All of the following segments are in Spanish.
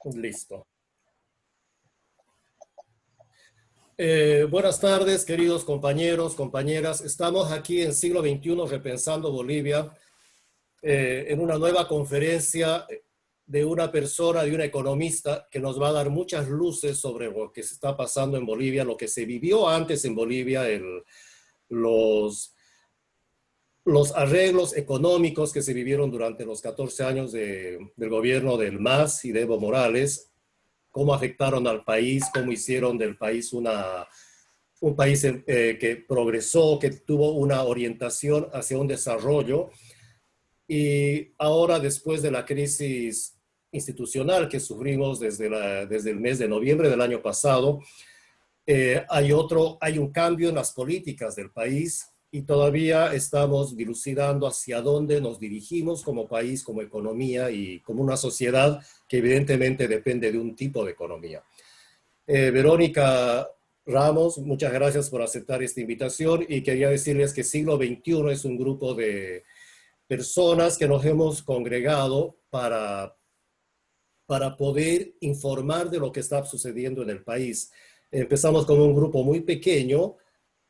Listo. Buenas tardes, queridos compañeros, compañeras. Estamos aquí en Siglo XXI Repensando Bolivia, en una nueva conferencia de una persona, de una economista, que nos va a dar muchas luces sobre lo que se está pasando en Bolivia, lo que se vivió antes en Bolivia, los arreglos económicos que se vivieron durante los 14 años del gobierno del MAS y de Evo Morales, cómo afectaron al país, cómo hicieron del país un país que progresó, que tuvo una orientación hacia un desarrollo. Y ahora, después de la crisis institucional que sufrimos desde el mes de noviembre del año pasado, hay un cambio en las políticas del país y todavía estamos dilucidando hacia dónde nos dirigimos como país, como economía y como una sociedad que evidentemente depende de un tipo de economía. Verónica Ramos, muchas gracias por aceptar esta invitación y quería decirles que Siglo XXI es un grupo de personas que nos hemos congregado para poder informar de lo que está sucediendo en el país. Empezamos con un grupo muy pequeño,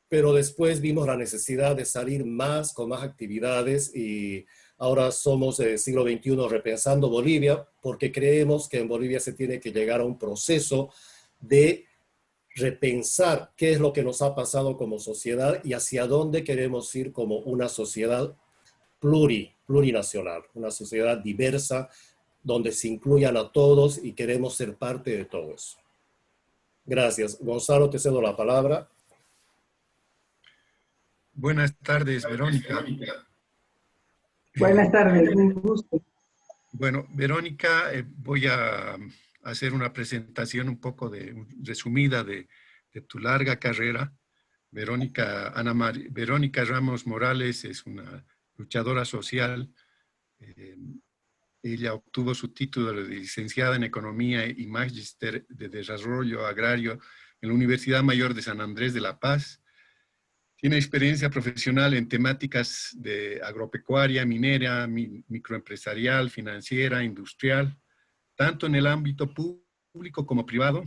pero después vimos la necesidad de salir más, con más actividades, y ahora somos Siglo XXI Repensando Bolivia, porque creemos que en Bolivia se tiene que llegar a un proceso de repensar qué es lo que nos ha pasado como sociedad y hacia dónde queremos ir como una sociedad plurinacional, una sociedad diversa, donde se incluyan a todos y queremos ser parte de todo eso. Gracias. Gonzalo, te cedo la palabra. Buenas tardes, Verónica. Buenas tardes, un gusto. Bueno, Verónica, voy a hacer una presentación un poco resumida de tu larga carrera. Verónica Ramos Morales es una luchadora social. Ella obtuvo su título de licenciada en Economía y Magíster de Desarrollo Agrario en la Universidad Mayor de San Andrés de La Paz. Tiene experiencia profesional en temáticas de agropecuaria, minera, microempresarial, financiera, industrial, tanto en el ámbito público como privado.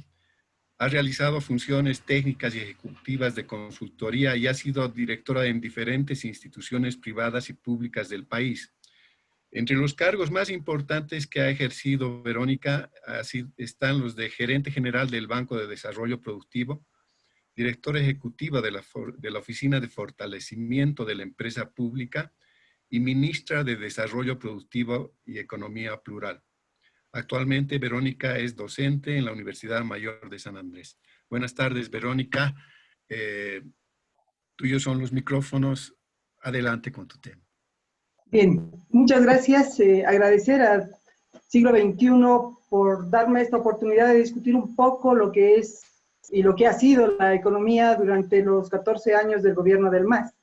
Ha realizado funciones técnicas y ejecutivas de consultoría y ha sido directora en diferentes instituciones privadas y públicas del país. Entre los cargos más importantes que ha ejercido Verónica están los de gerente general del Banco de Desarrollo Productivo, directora ejecutiva de la Oficina de Fortalecimiento de la Empresa Pública y ministra de Desarrollo Productivo y Economía Plural. Actualmente, Verónica es docente en la Universidad Mayor de San Andrés. Buenas tardes, Verónica. Tuyos son los micrófonos. Adelante con tu tema. Bien, muchas gracias. Agradecer al Siglo XXI por darme esta oportunidad de discutir un poco lo que es y lo que ha sido la economía durante los 14 años del gobierno del MAS.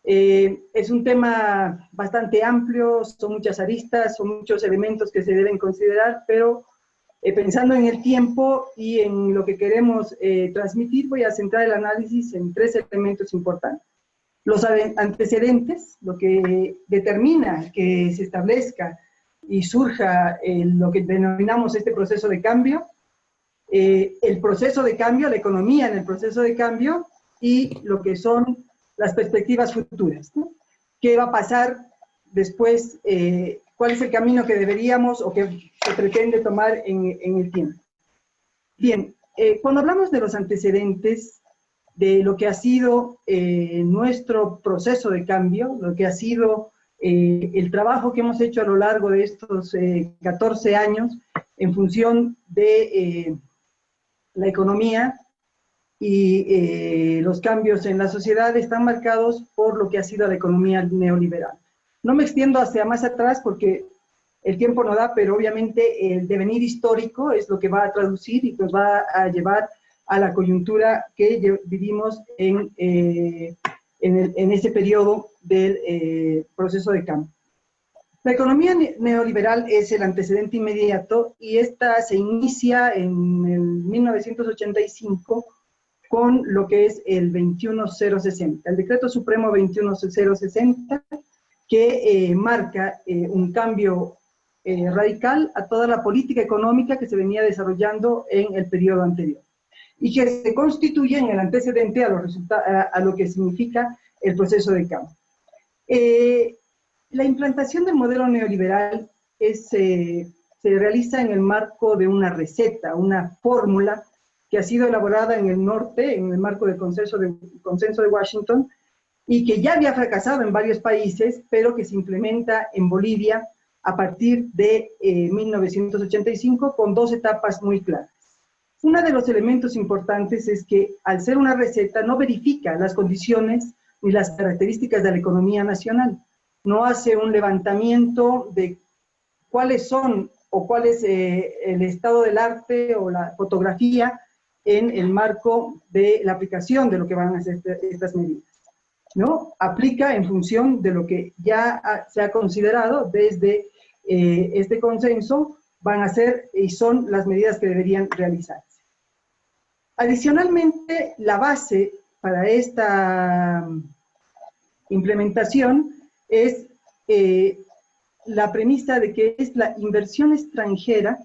Es un tema bastante amplio, son muchas aristas, son muchos elementos que se deben considerar, pero pensando en el tiempo y en lo que queremos transmitir, voy a centrar el análisis en tres elementos importantes. Los antecedentes, lo que determina que se establezca y surja lo que denominamos este proceso de cambio, el proceso de cambio, la economía en el proceso de cambio y lo que son las perspectivas futuras, ¿no? ¿Qué va a pasar después? ¿Cuál es el camino que deberíamos o que se pretende tomar en el tiempo? Bien, cuando hablamos de los antecedentes, de lo que ha sido nuestro proceso de cambio, lo que ha sido el trabajo que hemos hecho a lo largo de estos 14 años en función de la economía y los cambios en la sociedad, están marcados por lo que ha sido la economía neoliberal. No me extiendo hacia más atrás porque el tiempo no da, pero obviamente el devenir histórico es lo que va a traducir y nos va a llevar a la coyuntura que vivimos en ese periodo del proceso de cambio. La economía neoliberal es el antecedente inmediato y esta se inicia en el 1985 con lo que es el 21060, el Decreto Supremo 21060, que marca un cambio radical a toda la política económica que se venía desarrollando en el periodo anterior y que se constituye en el antecedente a lo que significa el proceso de cambio. La implantación del modelo neoliberal se realiza en el marco de una receta, una fórmula que ha sido elaborada en el norte, en el marco del consenso de Washington, y que ya había fracasado en varios países, pero que se implementa en Bolivia a partir de 1985 con dos etapas muy claras. Uno de los elementos importantes es que al ser una receta no verifica las condiciones ni las características de la economía nacional, no hace un levantamiento de cuáles son o cuál es el estado del arte o la fotografía en el marco de la aplicación de lo que van a ser estas medidas, ¿no? Aplica en función de lo que ya se ha considerado desde este consenso van a ser y son las medidas que deberían realizarse. Adicionalmente, la base para esta implementación es la premisa de que es la inversión extranjera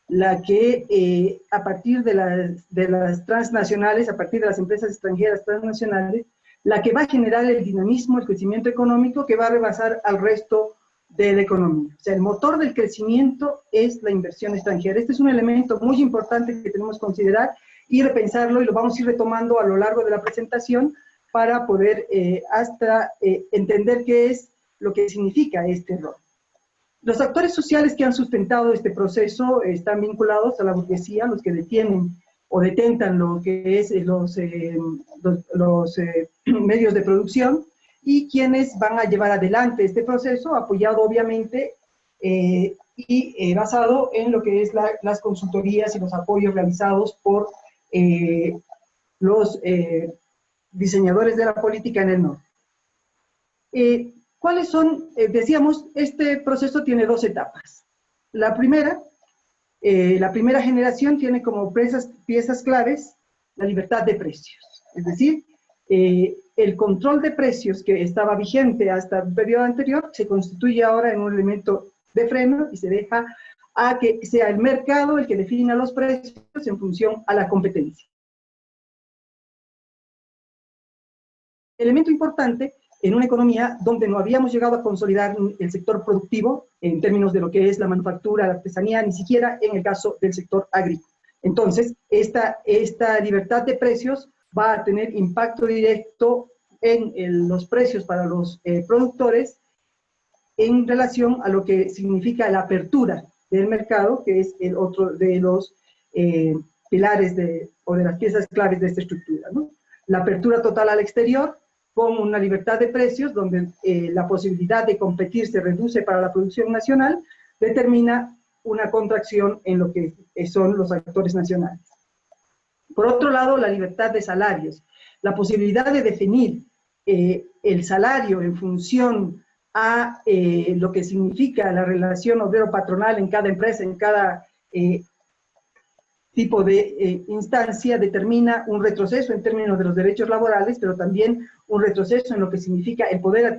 la que a partir de las transnacionales, a partir de las empresas extranjeras transnacionales, la que va a generar el dinamismo, el crecimiento económico que va a rebasar al resto de la economía. O sea, el motor del crecimiento es la inversión extranjera. Este es un elemento muy importante que tenemos que considerar y repensarlo, y lo vamos a ir retomando a lo largo de la presentación para poder entender qué es lo que significa este rol. Los actores sociales que han sustentado este proceso están vinculados a la burguesía, los que detienen o detentan lo que es los medios de producción, y quienes van a llevar adelante este proceso, apoyado obviamente y basado en lo que es las consultorías y los apoyos realizados por los diseñadores de la política en el norte. ¿Cuáles son? Decíamos, este proceso tiene dos etapas. La primera generación tiene como piezas claves la libertad de precios, es decir, el control de precios que estaba vigente hasta el periodo anterior se constituye ahora en un elemento de freno y se deja a que sea el mercado el que defina los precios en función a la competencia. Elemento importante en una economía donde no habíamos llegado a consolidar el sector productivo en términos de lo que es la manufactura, la artesanía, ni siquiera en el caso del sector agrícola. Entonces, esta libertad de precios va a tener impacto directo en los precios para los productores en relación a lo que significa la apertura del mercado, que es el otro de los pilares o de las piezas claves de esta estructura, ¿no? La apertura total al exterior, con una libertad de precios donde la posibilidad de competir se reduce para la producción nacional, determina una contracción en lo que son los actores nacionales. Por otro lado, la libertad de salarios, la posibilidad de definir el salario en función a lo que significa la relación obrero-patronal en cada empresa, en cada tipo de instancia, determina un retroceso en términos de los derechos laborales, pero también un retroceso en lo que significa el poder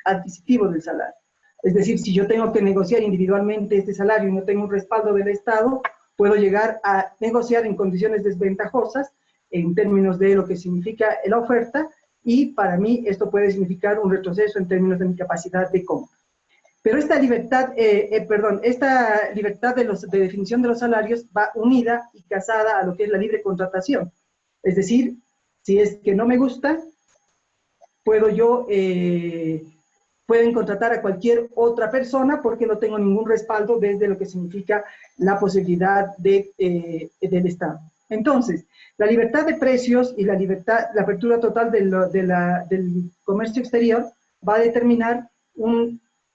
adquisitivo del salario. Es decir, si yo tengo que negociar individualmente este salario y no tengo un respaldo del Estado, puedo llegar a negociar en condiciones desventajosas en términos de lo que significa la oferta, y para mí esto puede significar un retroceso en términos de mi capacidad de compra. Pero esta libertad, de definición de los salarios va unida y casada a lo que es la libre contratación. Es decir, si es que no me gusta, pueden contratar a cualquier otra persona porque no tengo ningún respaldo desde lo que significa la posibilidad del Estado. Entonces, la libertad de precios y la apertura total del comercio exterior va a determinar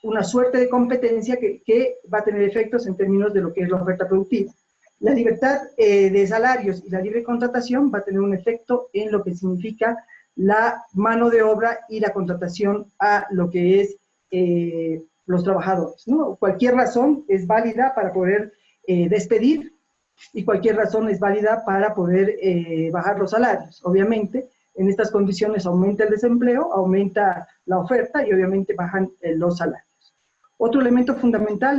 una suerte de competencia que va a tener efectos en términos de lo que es la oferta productiva. La libertad de salarios y la libre contratación va a tener un efecto en lo que significa la mano de obra y la contratación a lo que es los trabajadores, ¿no? Cualquier razón es válida para poder despedir, y cualquier razón es válida para poder bajar los salarios. Obviamente, en estas condiciones aumenta el desempleo, aumenta la oferta y obviamente bajan los salarios. Otro elemento fundamental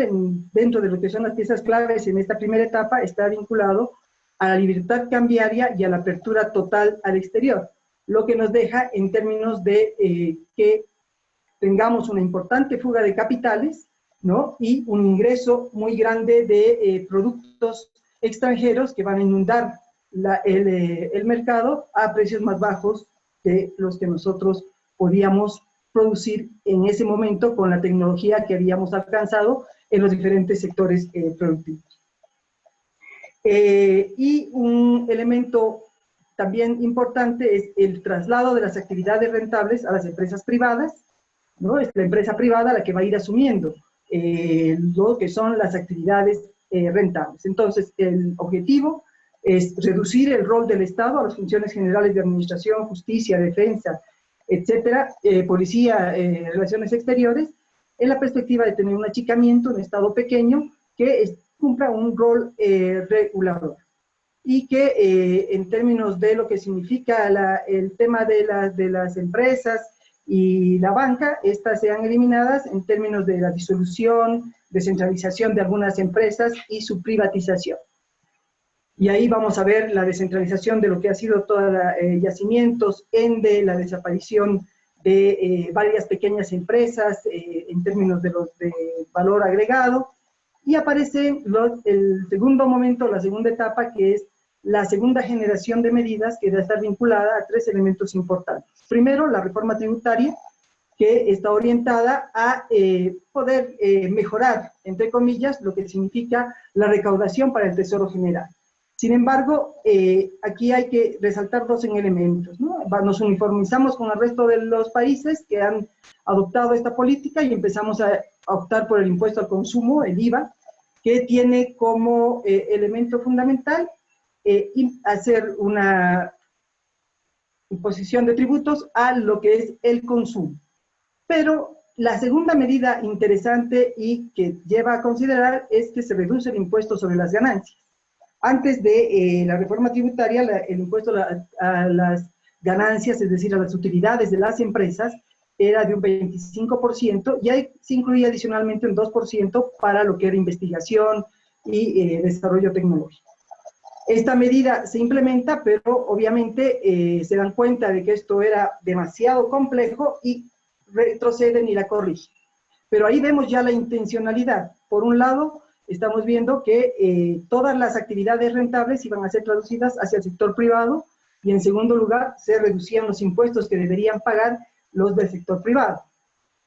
dentro de lo que son las piezas claves en esta primera etapa está vinculado a la libertad cambiaria y a la apertura total al exterior, lo que nos deja en términos de que tengamos una importante fuga de capitales, ¿no? Y un ingreso muy grande de productos extranjeros que van a inundar el mercado a precios más bajos de los que nosotros podíamos producir en ese momento con la tecnología que habíamos alcanzado en los diferentes sectores productivos. Y un elemento también importante es el traslado de las actividades rentables a las empresas privadas, ¿no? Es la empresa privada la que va a ir asumiendo lo que son las actividades rentables. Entonces, el objetivo es reducir el rol del Estado a las funciones generales de administración, justicia, defensa, etcétera, policía, relaciones exteriores, en la perspectiva de tener un achicamiento, un Estado pequeño que cumpla un rol regulador. Y que en términos de lo que significa el tema de las empresas y la banca, estas sean eliminadas en términos de la disolución, descentralización de algunas empresas y su privatización. Y ahí vamos a ver la descentralización de lo que ha sido todos los yacimientos, ENDE, la desaparición de varias pequeñas empresas en términos de valor agregado. Y aparece el segundo momento, la segunda etapa, que es la segunda generación de medidas que debe estar vinculada a tres elementos importantes. Primero, la reforma tributaria, que está orientada a poder mejorar, entre comillas, lo que significa la recaudación para el Tesoro General. Sin embargo, aquí hay que resaltar dos elementos, ¿no? Nos uniformizamos con el resto de los países que han adoptado esta política y empezamos a optar por el impuesto al consumo, el IVA, que tiene como elemento fundamental hacer una imposición de tributos a lo que es el consumo. Pero la segunda medida interesante y que lleva a considerar es que se reduce el impuesto sobre las ganancias. Antes de la reforma tributaria, el impuesto a las ganancias, es decir, a las utilidades de las empresas, era de un 25%, y ahí se incluía adicionalmente un 2% para lo que era investigación y desarrollo tecnológico. Esta medida se implementa, pero obviamente se dan cuenta de que esto era demasiado complejo y retroceden y la corrigen. Pero ahí vemos ya la intencionalidad. Por un lado, estamos viendo que todas las actividades rentables iban a ser traducidas hacia el sector privado, y en segundo lugar, se reducían los impuestos que deberían pagar los del sector privado.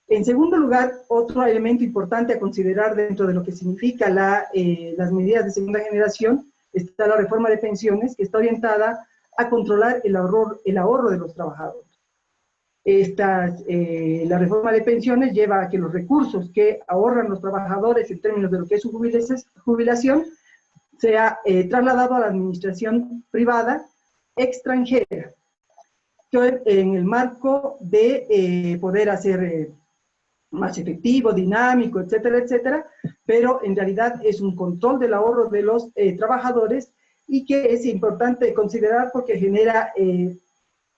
En segundo lugar, otro elemento importante a considerar dentro de lo que significa las medidas de segunda generación, está la reforma de pensiones, que está orientada a controlar el ahorro de los trabajadores. La reforma de pensiones lleva a que los recursos que ahorran los trabajadores en términos de lo que es su jubilación sea trasladado a la administración privada extranjera, en el marco de poder hacer más efectivo, dinámico, etcétera, etcétera, pero en realidad es un control del ahorro de los trabajadores, y que es importante considerar porque genera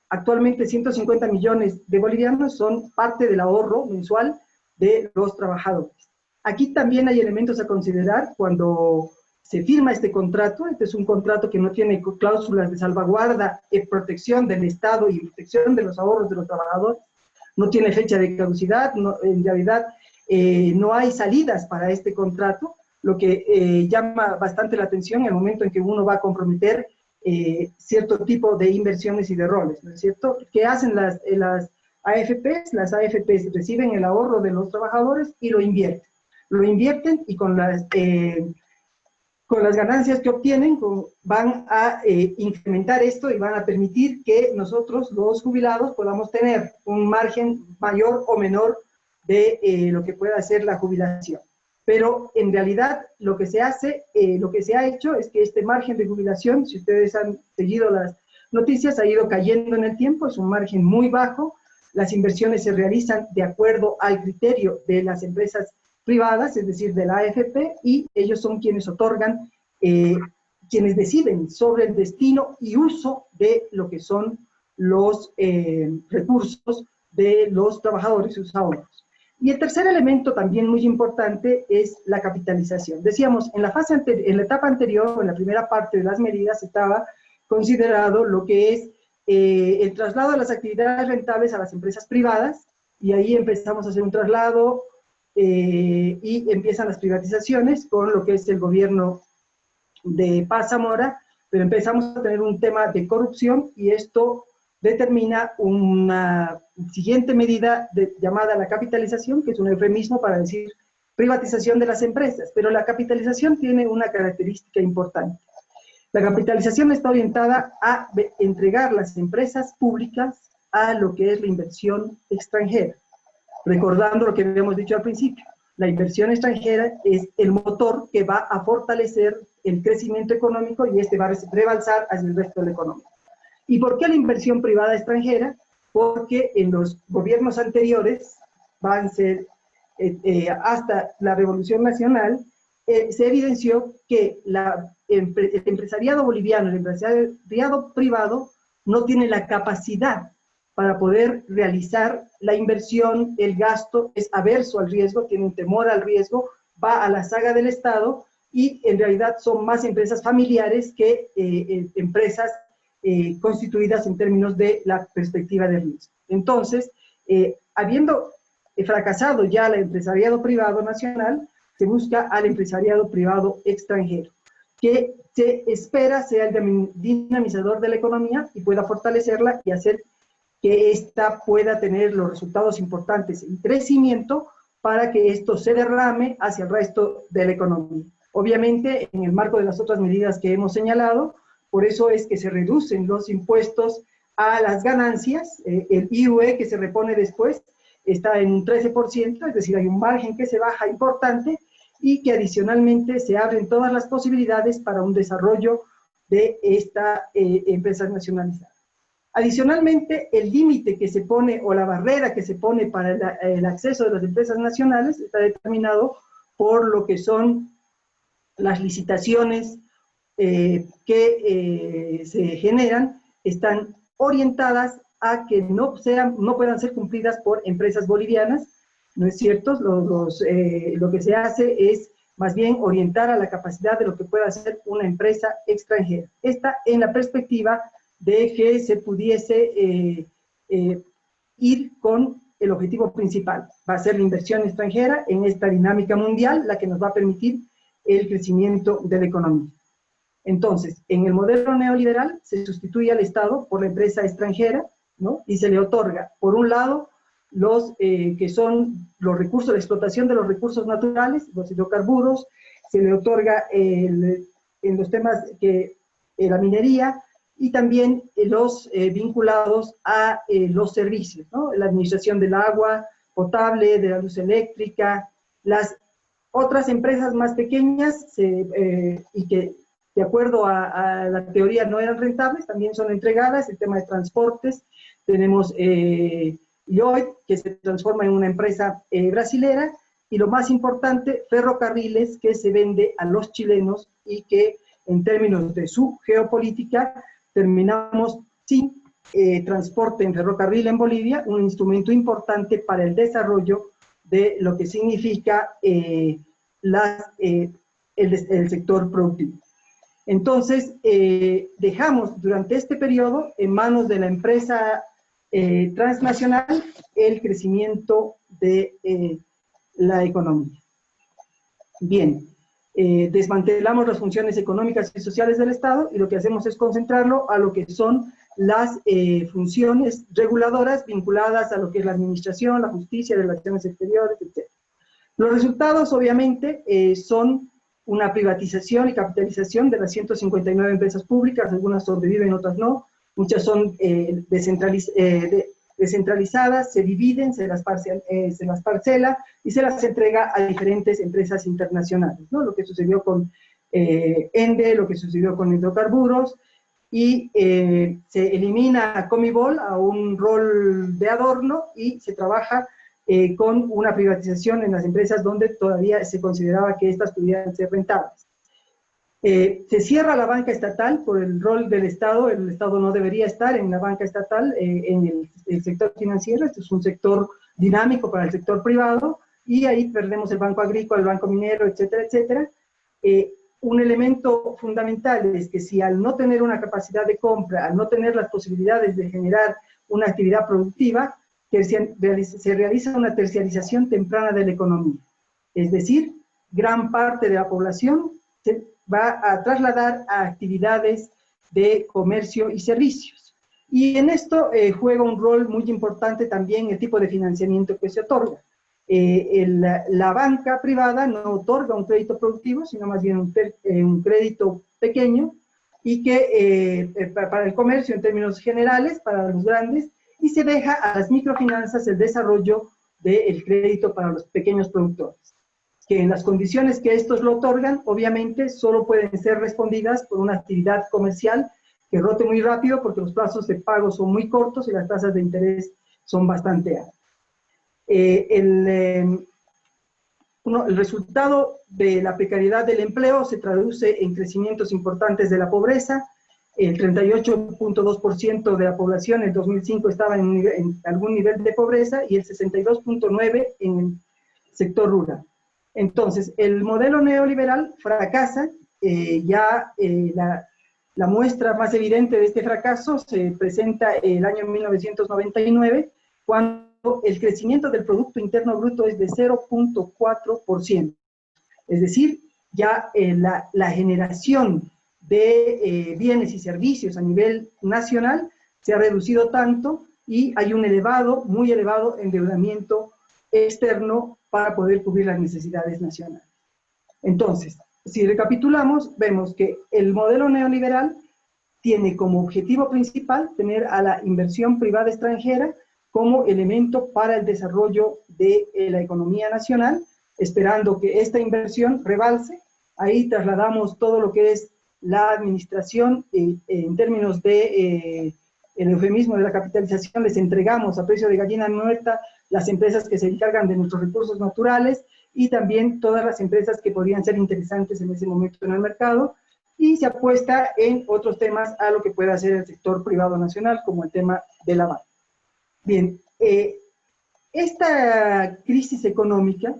actualmente 150 millones de bolivianos, son parte del ahorro mensual de los trabajadores. Aquí también hay elementos a considerar cuando se firma este contrato. Este es un contrato que no tiene cláusulas de salvaguarda y protección del Estado y protección de los ahorros de los trabajadores. No tiene fecha de caducidad, en realidad no hay salidas para este contrato, lo que llama bastante la atención en el momento en que uno va a comprometer cierto tipo de inversiones y de roles, ¿no es cierto? ¿Qué hacen las AFPs? Las AFPs reciben el ahorro de los trabajadores y lo invierten y con las ganancias que obtienen van a incrementar esto y van a permitir que nosotros, los jubilados, podamos tener un margen mayor o menor de lo que pueda ser la jubilación. Pero en realidad lo que se ha hecho es que este margen de jubilación, si ustedes han seguido las noticias, ha ido cayendo en el tiempo, es un margen muy bajo. Las inversiones se realizan de acuerdo al criterio de las empresas privadas, es decir, de la AFP, y ellos son quienes otorgan, quienes deciden sobre el destino y uso de lo que son los recursos de los trabajadores y sus ahorros. Y el tercer elemento también muy importante es la capitalización. Decíamos, en la etapa anterior, o en la primera parte de las medidas, estaba considerado lo que es el traslado de las actividades rentables a las empresas privadas, y ahí empezamos a hacer un traslado y empiezan las privatizaciones con lo que es el gobierno de Paz Zamora, pero empezamos a tener un tema de corrupción y esto determina una siguiente medida llamada la capitalización, que es un eufemismo para decir privatización de las empresas, pero la capitalización tiene una característica importante. La capitalización está orientada a entregar las empresas públicas a lo que es la inversión extranjera. Recordando lo que habíamos dicho al principio, la inversión extranjera es el motor que va a fortalecer el crecimiento económico y este va a rebalsar hacia el resto de la economía. ¿Y por qué la inversión privada extranjera? Porque en los gobiernos anteriores, van a ser hasta la Revolución Nacional, se evidenció que el empresariado boliviano, el empresariado privado, no tiene la capacidad para poder realizar la inversión, el gasto, es averso al riesgo, tiene un temor al riesgo, va a la saga del Estado y en realidad son más empresas familiares que empresas constituidas en términos de la perspectiva de riesgo. Entonces, habiendo fracasado ya el empresariado privado nacional, se busca al empresariado privado extranjero, que se espera sea el dinamizador de la economía y pueda fortalecerla y hacer que ésta pueda tener los resultados importantes en crecimiento para que esto se derrame hacia el resto de la economía. Obviamente, en el marco de las otras medidas que hemos señalado, por eso es que se reducen los impuestos a las ganancias, el IUE que se repone después está en un 13%, es decir, hay un margen que se baja importante y que adicionalmente se abren todas las posibilidades para un desarrollo de esta empresa nacionalizada. Adicionalmente, el límite que se pone o la barrera que se pone para el acceso de las empresas nacionales está determinado por lo que son las licitaciones que se generan, están orientadas a que no puedan ser cumplidas por empresas bolivianas, ¿no es cierto? Lo que se hace es más bien orientar a la capacidad de lo que pueda hacer una empresa extranjera. Esta en la perspectiva de que se pudiese ir con el objetivo principal. Va a ser la inversión extranjera en esta dinámica mundial la que nos va a permitir el crecimiento de la economía. Entonces, en el modelo neoliberal se sustituye al Estado por la empresa extranjera, ¿no? Y se le otorga, por un lado, los que son los recursos, la explotación de los recursos naturales, los hidrocarburos, se le otorga en los temas que la minería, y también los vinculados a los servicios, ¿no? La administración del agua potable, de la luz eléctrica, las otras empresas más pequeñas y que de acuerdo a la teoría no eran rentables, también son entregadas. El tema de transportes, tenemos Lloyd, que se transforma en una empresa brasilera, y lo más importante, ferrocarriles, que se vende a los chilenos y que en términos de su geopolítica terminamos sin transporte en ferrocarril en Bolivia, un instrumento importante para el desarrollo de lo que significa el sector productivo. Entonces, dejamos durante este periodo en manos de la empresa transnacional el crecimiento de la economía. Bien, desmantelamos las funciones económicas y sociales del Estado y lo que hacemos es concentrarlo a lo que son las funciones reguladoras vinculadas a lo que es la administración, la justicia, relaciones exteriores, etc. Los resultados, obviamente, son una privatización y capitalización de las 159 empresas públicas, algunas sobreviven, otras no, muchas son descentralizadas, se dividen, se las parcela y se las entrega a diferentes empresas internacionales, ¿no? Lo que sucedió con Ende, lo que sucedió con hidrocarburos, y se elimina a Comibol a un rol de adorno y se trabaja con una privatización en las empresas donde todavía se consideraba que estas pudieran ser rentables. Se cierra la banca estatal por el rol del Estado. El Estado no debería estar en la banca estatal, en el sector financiero. Este es un sector dinámico para el sector privado, y ahí perdemos el banco agrícola, el banco minero, etcétera, etcétera. Un elemento fundamental es que si al no tener una capacidad de compra, al no tener las posibilidades de generar una actividad productiva, se realiza una terciarización temprana de la economía. Es decir, gran parte de la población se va a trasladar a actividades de comercio y servicios. Y en esto juega un rol muy importante también el tipo de financiamiento que se otorga. La banca privada no otorga un crédito productivo, sino más bien un crédito pequeño, y que para el comercio en términos generales, para los grandes, y se deja a las microfinanzas el desarrollo del crédito para los pequeños productores, que en las condiciones que estos lo otorgan, obviamente solo pueden ser respondidas por una actividad comercial que rote muy rápido, porque los plazos de pago son muy cortos y las tasas de interés son bastante altas. El resultado de la precariedad del empleo se traduce en crecimientos importantes de la pobreza. El 38.2% de la población en 2005 estaba en algún nivel de pobreza, y el 62.9% en el sector rural. Entonces, el modelo neoliberal fracasa. La muestra más evidente de este fracaso se presenta en el año 1999, cuando el crecimiento del Producto Interno Bruto es de 0.4%. Es decir, ya la generación de bienes y servicios a nivel nacional se ha reducido tanto, y hay un muy elevado endeudamiento externo para poder cubrir las necesidades nacionales. Entonces, si recapitulamos, vemos que el modelo neoliberal tiene como objetivo principal tener a la inversión privada extranjera como elemento para el desarrollo de la economía nacional, esperando que esta inversión rebalse. Ahí trasladamos todo lo que es la administración en términos de el eufemismo de la capitalización. Les entregamos a precio de gallina muerta las empresas que se encargan de nuestros recursos naturales, y también todas las empresas que podrían ser interesantes en ese momento en el mercado, y se apuesta en otros temas a lo que pueda hacer el sector privado nacional, como el tema de la banca. Bien, esta crisis económica,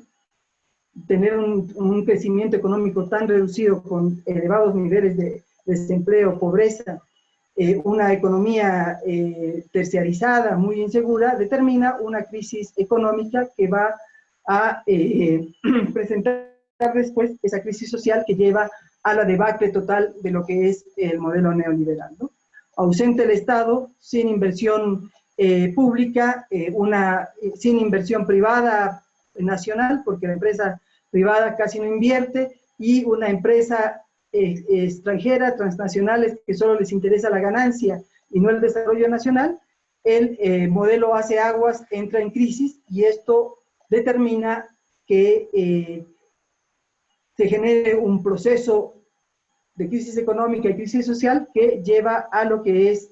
tener un crecimiento económico tan reducido con elevados niveles de desempleo, pobreza, una economía terciarizada, muy insegura, determina una crisis económica que va a presentar después esa crisis social que lleva a la debacle total de lo que es el modelo neoliberal, ¿no? Ausente el Estado, sin inversión pública, sin inversión privada nacional, porque la empresa privada casi no invierte, y una empresa extranjera, transnacionales, que solo les interesa la ganancia y no el desarrollo nacional. El modelo hace aguas, entra en crisis, y esto determina que se genere un proceso de crisis económica y crisis social que lleva a lo que es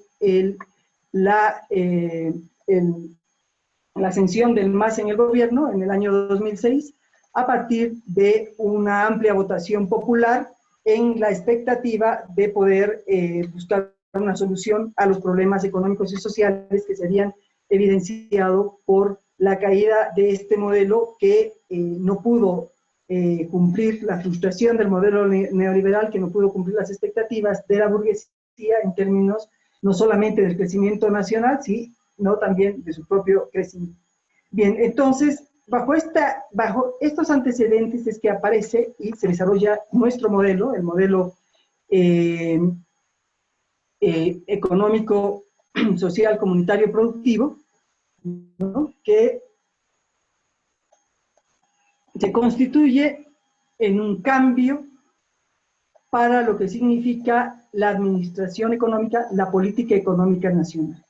la ascensión del MAS en el gobierno en el año 2006, a partir de una amplia votación popular en la expectativa de poder buscar una solución a los problemas económicos y sociales que se habían evidenciado por la caída de este modelo, que no pudo cumplir la frustración del modelo neoliberal, que no pudo cumplir las expectativas de la burguesía en términos no solamente del crecimiento nacional, sino también de su propio crecimiento. Bien, entonces, bajo estos antecedentes es que aparece y se desarrolla nuestro modelo, el modelo económico, social, comunitario, productivo, ¿no?, que se constituye en un cambio para lo que significa la administración económica, la política económica nacional.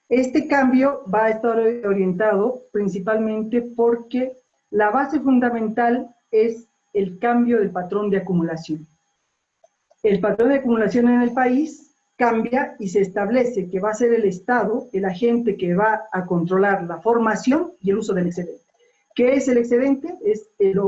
Este cambio va a estar orientado principalmente porque la base fundamental es el cambio del patrón de acumulación. El patrón de acumulación en el país cambia y se establece que va a ser el Estado el agente que va a controlar la formación y el uso del excedente. ¿Qué es el excedente? El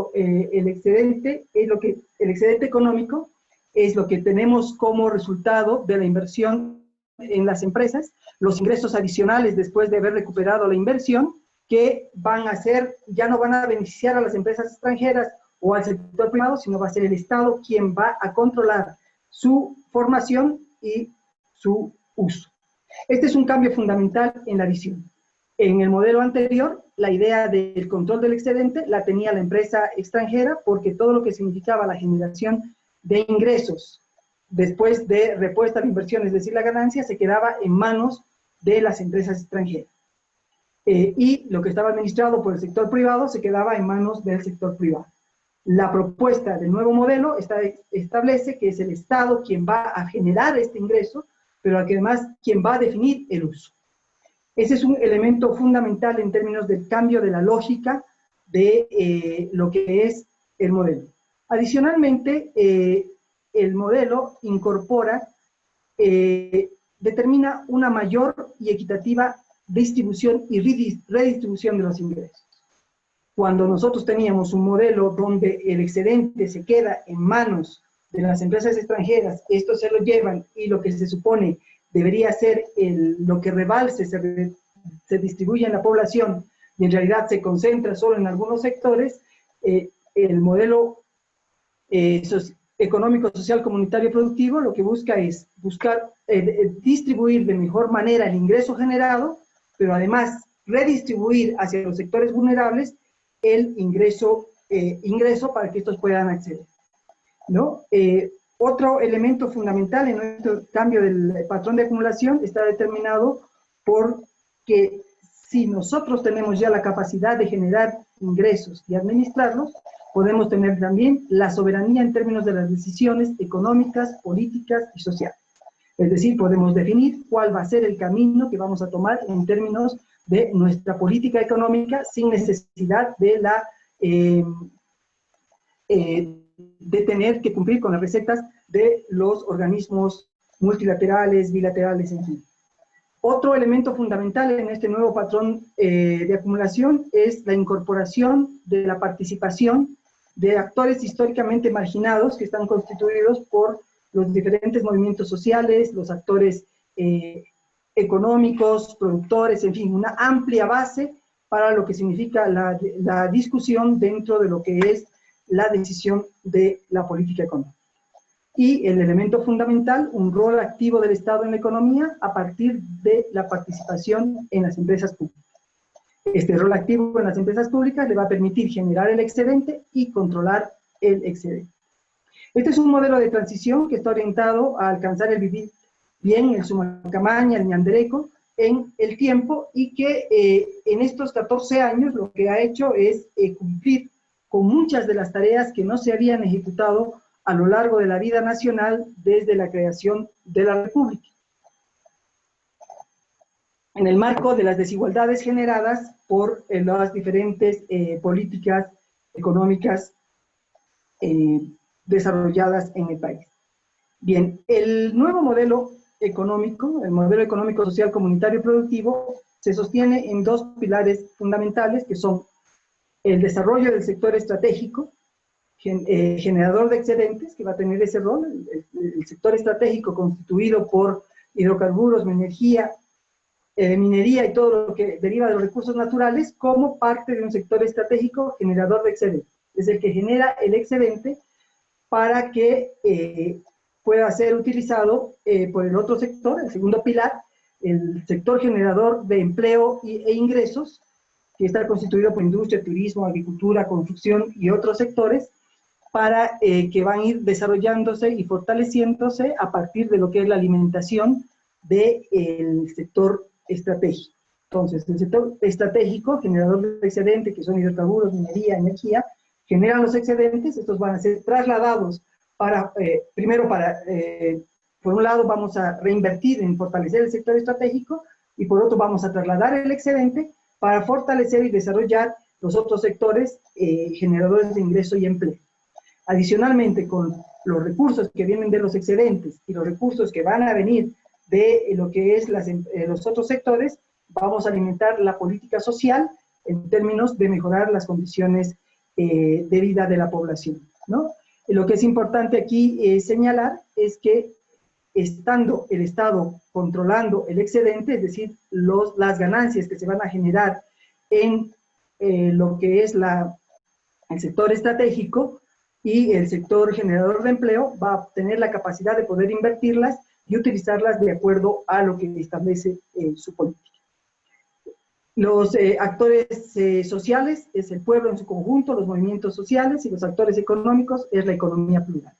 excedente económico es lo que tenemos como resultado de la inversión en las empresas, los ingresos adicionales después de haber recuperado la inversión, que van a ser, ya no van a beneficiar a las empresas extranjeras o al sector privado, sino va a ser el Estado quien va a controlar su formación y su uso. Este es un cambio fundamental en la visión. En el modelo anterior, la idea del control del excedente la tenía la empresa extranjera, porque todo lo que significaba la generación de ingresos después de repuesta de inversión, es decir, la ganancia, se quedaba en manos de las empresas extranjeras. Y lo que estaba administrado por el sector privado se quedaba en manos del sector privado. La propuesta del nuevo modelo establece que es el Estado quien va a generar este ingreso, pero además quien va a definir el uso. Ese es un elemento fundamental en términos del cambio de la lógica de lo que es el modelo. Adicionalmente, el modelo incorpora, determina una mayor y equitativa distribución y redistribución de los ingresos. Cuando nosotros teníamos un modelo donde el excedente se queda en manos de las empresas extranjeras, estos se lo llevan y lo que se supone debería ser lo que rebalse se distribuye en la población y en realidad se concentra solo en algunos sectores, el modelo económico, social, comunitario, productivo lo que busca es distribuir de mejor manera el ingreso generado, pero además redistribuir hacia los sectores vulnerables el ingreso para que estos puedan acceder, ¿no? Otro elemento fundamental en nuestro cambio del patrón de acumulación está determinado por que si nosotros tenemos ya la capacidad de generar ingresos y administrarlos, podemos tener también la soberanía en términos de las decisiones económicas, políticas y sociales. Es decir, podemos definir cuál va a ser el camino que vamos a tomar en términos de nuestra política económica sin necesidad de de tener que cumplir con las recetas de los organismos multilaterales, bilaterales, en fin. Otro elemento fundamental en este nuevo patrón de acumulación es la incorporación de la participación de actores históricamente marginados que están constituidos por los diferentes movimientos sociales, los actores económicos, productores, en fin, una amplia base para lo que significa la discusión dentro de lo que es la decisión de la política económica. Y el elemento fundamental, un rol activo del Estado en la economía a partir de la participación en las empresas públicas. Este rol activo en las empresas públicas le va a permitir generar el excedente y controlar el excedente. Este es un modelo de transición que está orientado a alcanzar el vivir bien, el Sumacamaña, el Ñandereco, en el tiempo, y que en estos 14 años lo que ha hecho es cumplir con muchas de las tareas que no se habían ejecutado a lo largo de la vida nacional desde la creación de la República. En el marco de las desigualdades generadas por las diferentes políticas económicas desarrolladas en el país. Bien, el nuevo modelo económico, el modelo económico, social, comunitario y productivo, se sostiene en dos pilares fundamentales, que son el desarrollo del sector estratégico, generador de excedentes, que va a tener ese rol, el sector estratégico constituido por hidrocarburos, minería y todo lo que deriva de los recursos naturales, como parte de un sector estratégico generador de excedentes. Es el que genera el excedente para que pueda ser utilizado por el otro sector, el segundo pilar, el sector generador de empleo e ingresos, que está constituido por industria, turismo, agricultura, construcción y otros sectores, para que van a ir desarrollándose y fortaleciéndose a partir de lo que es la alimentación del sector estratégico. Entonces, el sector estratégico, generador de excedentes, que son hidrocarburos, minería, energía, generan los excedentes. Estos van a ser trasladados para, por un lado vamos a reinvertir en fortalecer el sector estratégico, y por otro vamos a trasladar el excedente para fortalecer y desarrollar los otros sectores generadores de ingreso y empleo. Adicionalmente, con los recursos que vienen de los excedentes y los recursos que van a venir de lo que es los otros sectores, vamos a alimentar la política social en términos de mejorar las condiciones de vida de la población, ¿no? Lo que es importante aquí señalar es que estando el Estado controlando el excedente, es decir, las ganancias que se van a generar en lo que es el sector estratégico y el sector generador de empleo, va a tener la capacidad de poder invertirlas y utilizarlas de acuerdo a lo que establece su política. Los actores sociales es el pueblo en su conjunto, los movimientos sociales, y los actores económicos es la economía plural.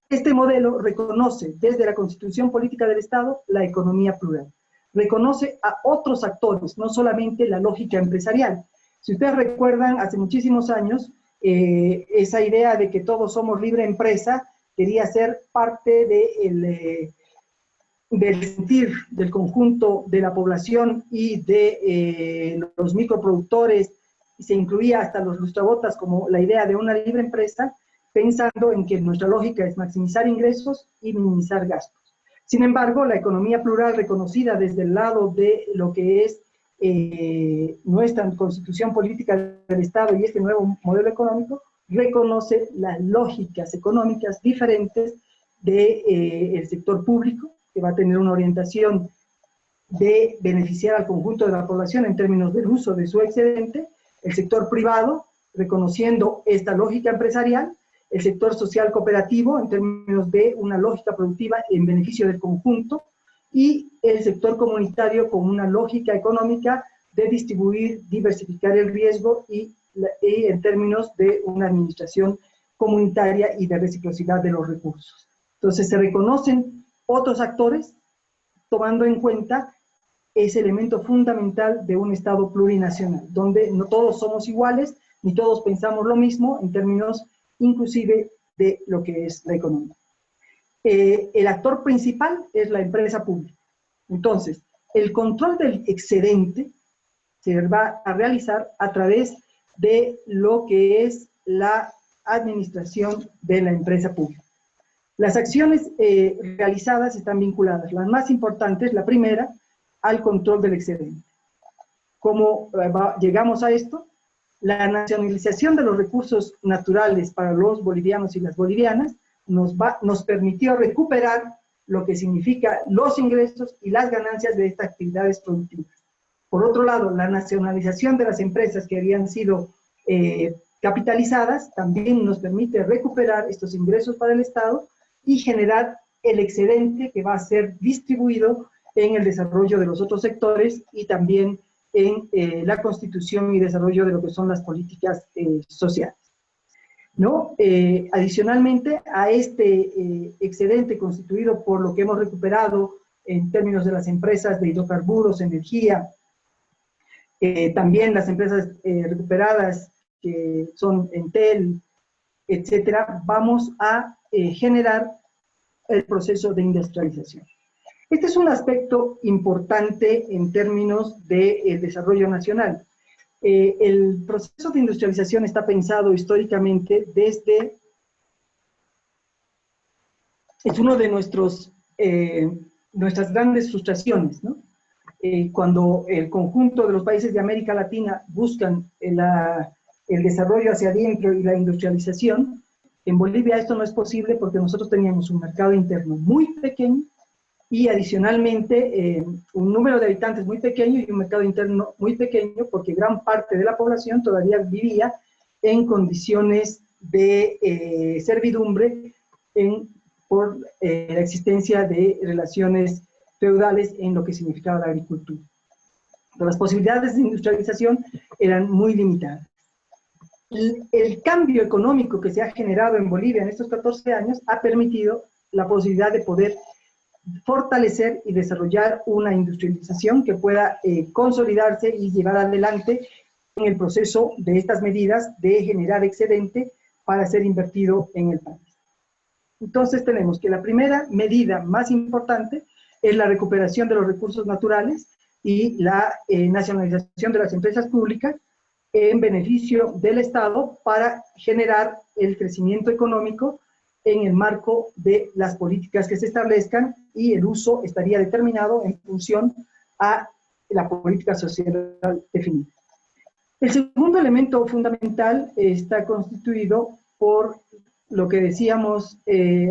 Este modelo reconoce desde la Constitución Política del Estado la economía plural. Reconoce a otros actores, no solamente la lógica empresarial. Si ustedes recuerdan, hace muchísimos años, esa idea de que todos somos libre empresa quería ser parte del sentir del conjunto de la población y de los microproductores, y se incluía hasta los lustrabotas como la idea de una libre empresa, pensando en que nuestra lógica es maximizar ingresos y minimizar gastos. Sin embargo, la economía plural reconocida desde el lado de lo que es nuestra Constitución Política del Estado y este nuevo modelo económico, reconoce las lógicas económicas diferentes del sector público, que va a tener una orientación de beneficiar al conjunto de la población en términos del uso de su excedente, el sector privado, reconociendo esta lógica empresarial, el sector social cooperativo en términos de una lógica productiva en beneficio del conjunto, y el sector comunitario con una lógica económica de distribuir, diversificar el riesgo y en términos de una administración comunitaria y de reciprocidad de los recursos. Entonces se reconocen otros actores tomando en cuenta ese elemento fundamental de un Estado plurinacional, donde no todos somos iguales, ni todos pensamos lo mismo en términos inclusive de lo que es la economía. El actor principal es la empresa pública. Entonces, el control del excedente se va a realizar a través de lo que es la administración de la empresa pública. Las acciones realizadas están vinculadas, las más importantes, la primera, al control del excedente. ¿Cómo llegamos a esto? La nacionalización de los recursos naturales para los bolivianos y las bolivianas nos permitió recuperar lo que significa los ingresos y las ganancias de estas actividades productivas. Por otro lado, la nacionalización de las empresas que habían sido capitalizadas también nos permite recuperar estos ingresos para el Estado y generar el excedente que va a ser distribuido en el desarrollo de los otros sectores y también en la constitución y desarrollo de lo que son las políticas sociales, ¿no? Adicionalmente a este excedente constituido por lo que hemos recuperado en términos de las empresas de hidrocarburos, energía, también las empresas recuperadas que son Entel, etcétera, vamos a generar el proceso de industrialización. Este es un aspecto importante en términos de desarrollo nacional. El proceso de industrialización está pensado históricamente desde... Es uno de nuestras grandes frustraciones, ¿no? Cuando el conjunto de los países de América Latina buscan el desarrollo hacia adentro y la industrialización, en Bolivia esto no es posible porque nosotros teníamos un mercado interno muy pequeño y adicionalmente un número de habitantes muy pequeño y un mercado interno muy pequeño porque gran parte de la población todavía vivía en condiciones de servidumbre por la existencia de relaciones feudales en lo que significaba la agricultura. Pero las posibilidades de industrialización eran muy limitadas. El cambio económico que se ha generado en Bolivia en estos 14 años ha permitido la posibilidad de poder fortalecer y desarrollar una industrialización que pueda consolidarse y llevar adelante en el proceso de estas medidas de generar excedente para ser invertido en el país. Entonces tenemos que la primera medida más importante es la recuperación de los recursos naturales y la nacionalización de las empresas públicas en beneficio del Estado para generar el crecimiento económico en el marco de las políticas que se establezcan y el uso estaría determinado en función a la política social definida. El segundo elemento fundamental está constituido por lo que decíamos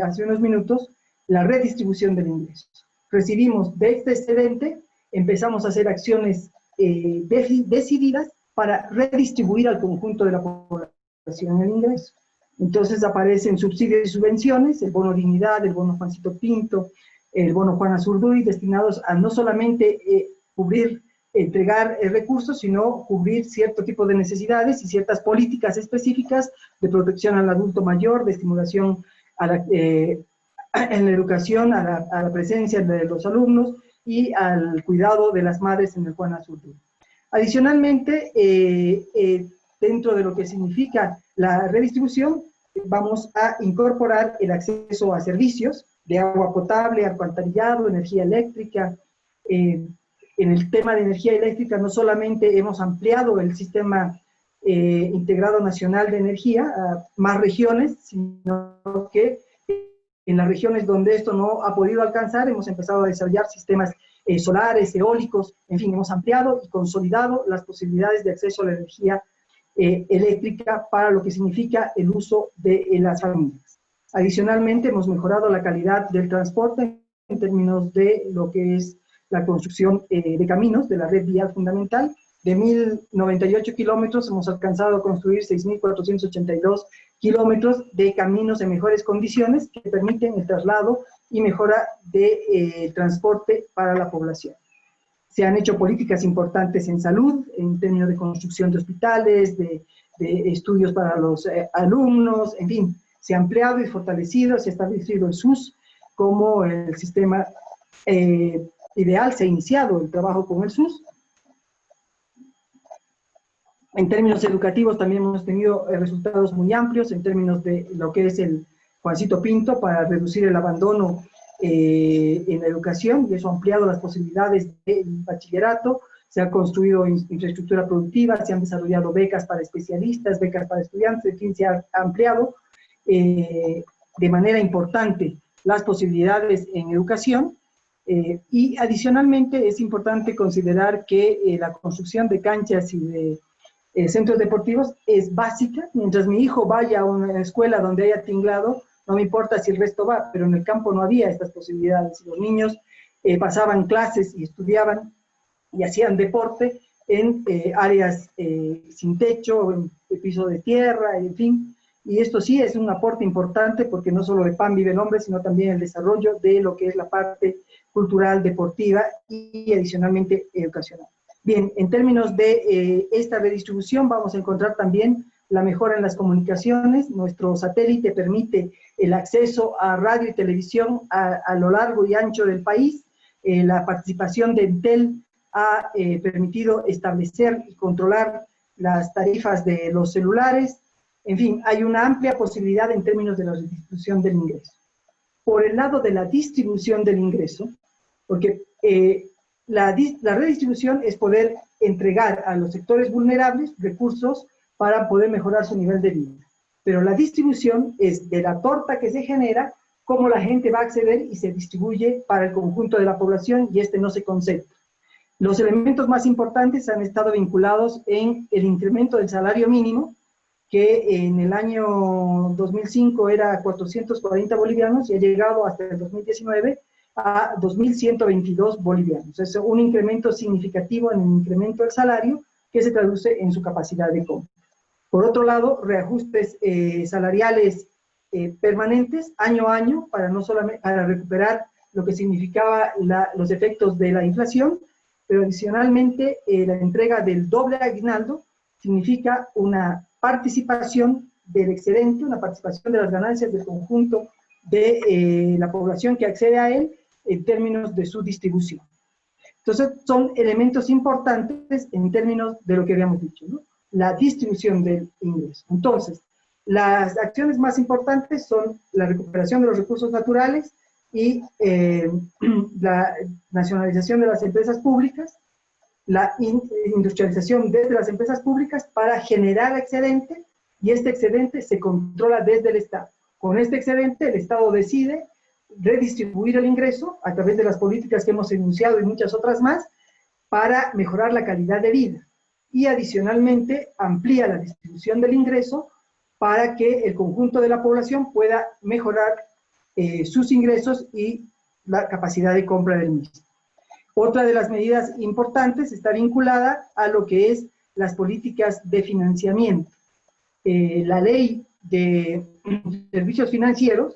hace unos minutos, la redistribución del ingreso. Recibimos de este excedente, empezamos a hacer acciones decididas para redistribuir al conjunto de la población el ingreso. Entonces aparecen subsidios y subvenciones, el bono dignidad, el bono Juancito Pinto, el bono Juana Zurduy, destinados a no solamente cubrir, entregar recursos, sino cubrir cierto tipo de necesidades y ciertas políticas específicas de protección al adulto mayor, de estimulación a en la educación, a la presencia de los alumnos y al cuidado de las madres en el Juana Zurduy. Adicionalmente, dentro de lo que significa la redistribución, vamos a incorporar el acceso a servicios de agua potable, alcantarillado, energía eléctrica. En el tema de energía eléctrica no solamente hemos ampliado el sistema integrado nacional de energía a más regiones, sino que en las regiones donde esto no ha podido alcanzar, hemos empezado a desarrollar sistemas solares, eólicos, en fin, hemos ampliado y consolidado las posibilidades de acceso a la energía eléctrica para lo que significa el uso de las familias. Adicionalmente, hemos mejorado la calidad del transporte en términos de lo que es la construcción de caminos, de la red vial fundamental. De 1.098 kilómetros hemos alcanzado a construir 6.482 kilómetros de caminos en mejores condiciones que permiten el traslado y mejora de transporte para la población. Se han hecho políticas importantes en salud, en términos de construcción de hospitales, de estudios para los alumnos, en fin, se ha ampliado y fortalecido, se ha establecido el SUS como el sistema ideal, se ha iniciado el trabajo con el SUS. En términos educativos también hemos tenido resultados muy amplios en términos de lo que es el Juancito Pinto para reducir el abandono en la educación, y eso ha ampliado las posibilidades del bachillerato, se ha construido infraestructura productiva, se han desarrollado becas para especialistas, becas para estudiantes, en fin, se ha ampliado de manera importante las posibilidades en educación, y adicionalmente es importante considerar que la construcción de canchas y de centros deportivos es básica. Mientras mi hijo vaya a una escuela donde haya tinglado, no me importa si el resto va, pero en el campo no había estas posibilidades. Los niños pasaban clases y estudiaban y hacían deporte en áreas sin techo, en piso de tierra, en fin. Y esto sí es un aporte importante porque no solo de pan vive el hombre, sino también el desarrollo de lo que es la parte cultural, deportiva y adicionalmente educacional. Bien, en términos de esta redistribución vamos a encontrar también la mejora en las comunicaciones. Nuestro satélite permite el acceso a radio y televisión a lo largo y ancho del país. La participación de Entel ha permitido establecer y controlar las tarifas de los celulares. En fin, hay una amplia posibilidad en términos de la redistribución del ingreso. Por el lado de la distribución del ingreso, porque la redistribución es poder entregar a los sectores vulnerables recursos para poder mejorar su nivel de vida. Pero la distribución es de la torta que se genera, cómo la gente va a acceder y se distribuye para el conjunto de la población, y no se concentra. Los elementos más importantes han estado vinculados en el incremento del salario mínimo, que en el año 2005 era 440 bolivianos y ha llegado hasta el 2019 a 2.122 bolivianos. Es un incremento significativo en el incremento del salario que se traduce en su capacidad de compra. Por otro lado, reajustes salariales permanentes año a año para no solamente para recuperar lo que significaba los efectos de la inflación, pero adicionalmente la entrega del doble aguinaldo significa una participación del excedente, una participación de las ganancias del conjunto de la población que accede a él en términos de su distribución. Entonces, son elementos importantes en términos de lo que habíamos dicho, ¿no? La distribución del ingreso. Entonces, las acciones más importantes son la recuperación de los recursos naturales y la nacionalización de las empresas públicas, la industrialización desde las empresas públicas para generar excedente, y este excedente se controla desde el Estado. Con este excedente, el Estado decide redistribuir el ingreso a través de las políticas que hemos enunciado y muchas otras más para mejorar la calidad de vida. Y adicionalmente amplía la distribución del ingreso para que el conjunto de la población pueda mejorar sus ingresos y la capacidad de compra del mismo. Otra de las medidas importantes está vinculada a lo que es las políticas de financiamiento. La ley de servicios financieros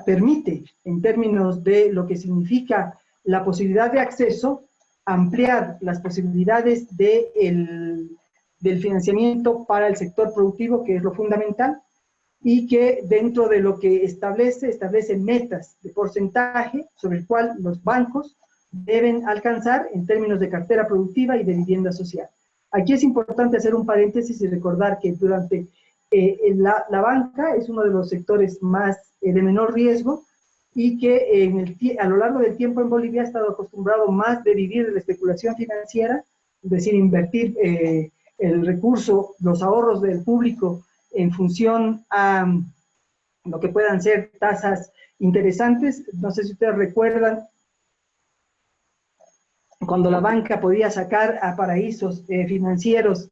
permite, en términos de lo que significa la posibilidad de acceso, ampliar las posibilidades del financiamiento para el sector productivo, que es lo fundamental, y que dentro de lo que establece metas de porcentaje sobre el cual los bancos deben alcanzar en términos de cartera productiva y de vivienda social. Aquí es importante hacer un paréntesis y recordar que durante la banca es uno de los sectores de menor riesgo y que a lo largo del tiempo en Bolivia ha estado acostumbrado más de vivir de la especulación financiera, es decir, invertir el recurso, los ahorros del público en función a lo que puedan ser tasas interesantes. No sé si ustedes recuerdan cuando la banca podía sacar a paraísos financieros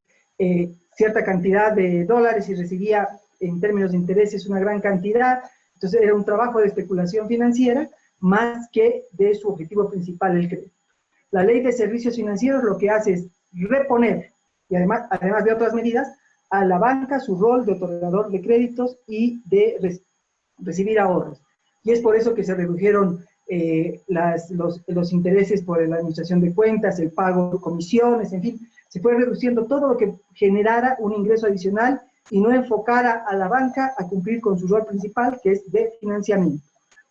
cierta cantidad de dólares y recibía en términos de intereses una gran cantidad. Entonces era un trabajo de especulación financiera más que de su objetivo principal, el crédito. La ley de servicios financieros lo que hace es reponer, y además de otras medidas, a la banca su rol de otorgador de créditos y de recibir ahorros. Y es por eso que se redujeron los intereses por la administración de cuentas, el pago de comisiones, en fin, se fue reduciendo todo lo que generara un ingreso adicional y no enfocara a la banca a cumplir con su rol principal, que es de financiamiento.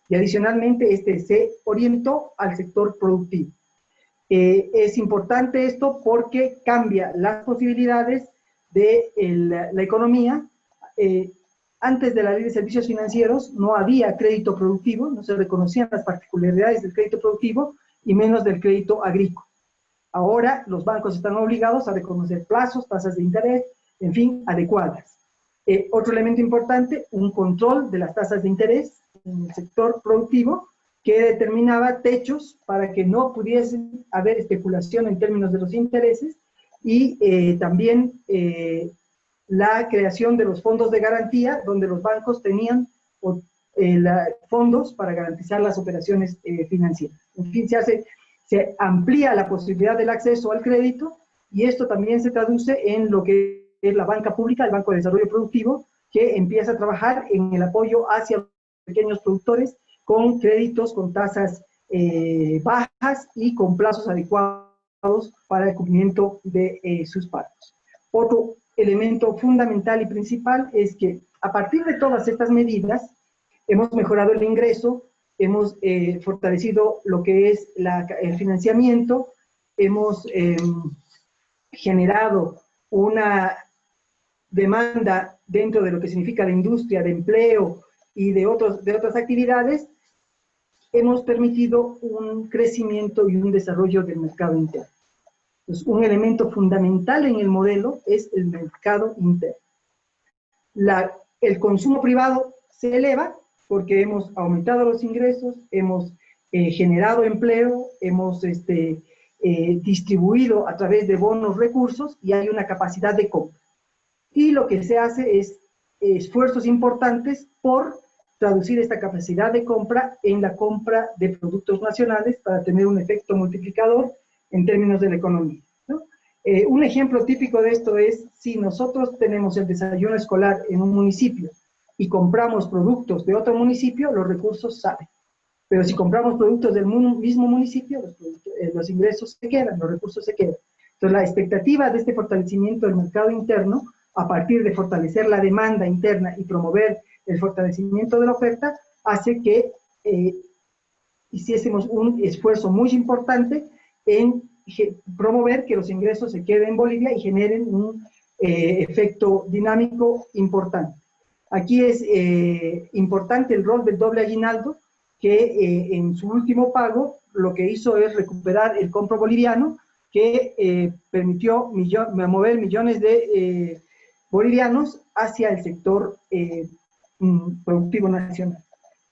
Y adicionalmente, se orientó al sector productivo. Es importante esto porque cambia las posibilidades de la economía. Antes de la ley de servicios financieros no había crédito productivo, no se reconocían las particularidades del crédito productivo y menos del crédito agrícola. Ahora los bancos están obligados a reconocer plazos, tasas de interés, en fin, adecuadas. Otro elemento importante, un control de las tasas de interés en el sector productivo que determinaba techos para que no pudiese haber especulación en términos de los intereses y también la creación de los fondos de garantía, donde los bancos tenían fondos para garantizar las operaciones financieras. En fin, se amplía la posibilidad del acceso al crédito y esto también se traduce en lo que es la banca pública, el Banco de Desarrollo Productivo, que empieza a trabajar en el apoyo hacia los pequeños productores con créditos con tasas bajas y con plazos adecuados para el cumplimiento de sus pagos. Otro elemento fundamental y principal es que a partir de todas estas medidas hemos mejorado el ingreso, hemos fortalecido lo que es el financiamiento, hemos generado una demanda dentro de lo que significa la industria, de empleo y de otras actividades, hemos permitido un crecimiento y un desarrollo del mercado interno. Entonces, un elemento fundamental en el modelo es el mercado interno. El consumo privado se eleva porque hemos aumentado los ingresos, hemos generado empleo, hemos distribuido a través de bonos recursos y hay una capacidad de compra. Y lo que se hace es esfuerzos importantes por traducir esta capacidad de compra en la compra de productos nacionales para tener un efecto multiplicador en términos de la economía, ¿no? Un ejemplo típico de esto es si nosotros tenemos el desayuno escolar en un municipio y compramos productos de otro municipio, los recursos salen. Pero si compramos productos del mismo municipio, los ingresos se quedan, los recursos se quedan. Entonces, la expectativa de este fortalecimiento del mercado interno, a partir de fortalecer la demanda interna y promover el fortalecimiento de la oferta, hace que hiciésemos un esfuerzo muy importante en promover que los ingresos se queden en Bolivia y generen un efecto dinámico importante. Aquí es importante el rol del doble aguinaldo, que en su último pago lo que hizo es recuperar el compro boliviano, que permitió mover millones de bolivianos hacia el sector productivo nacional.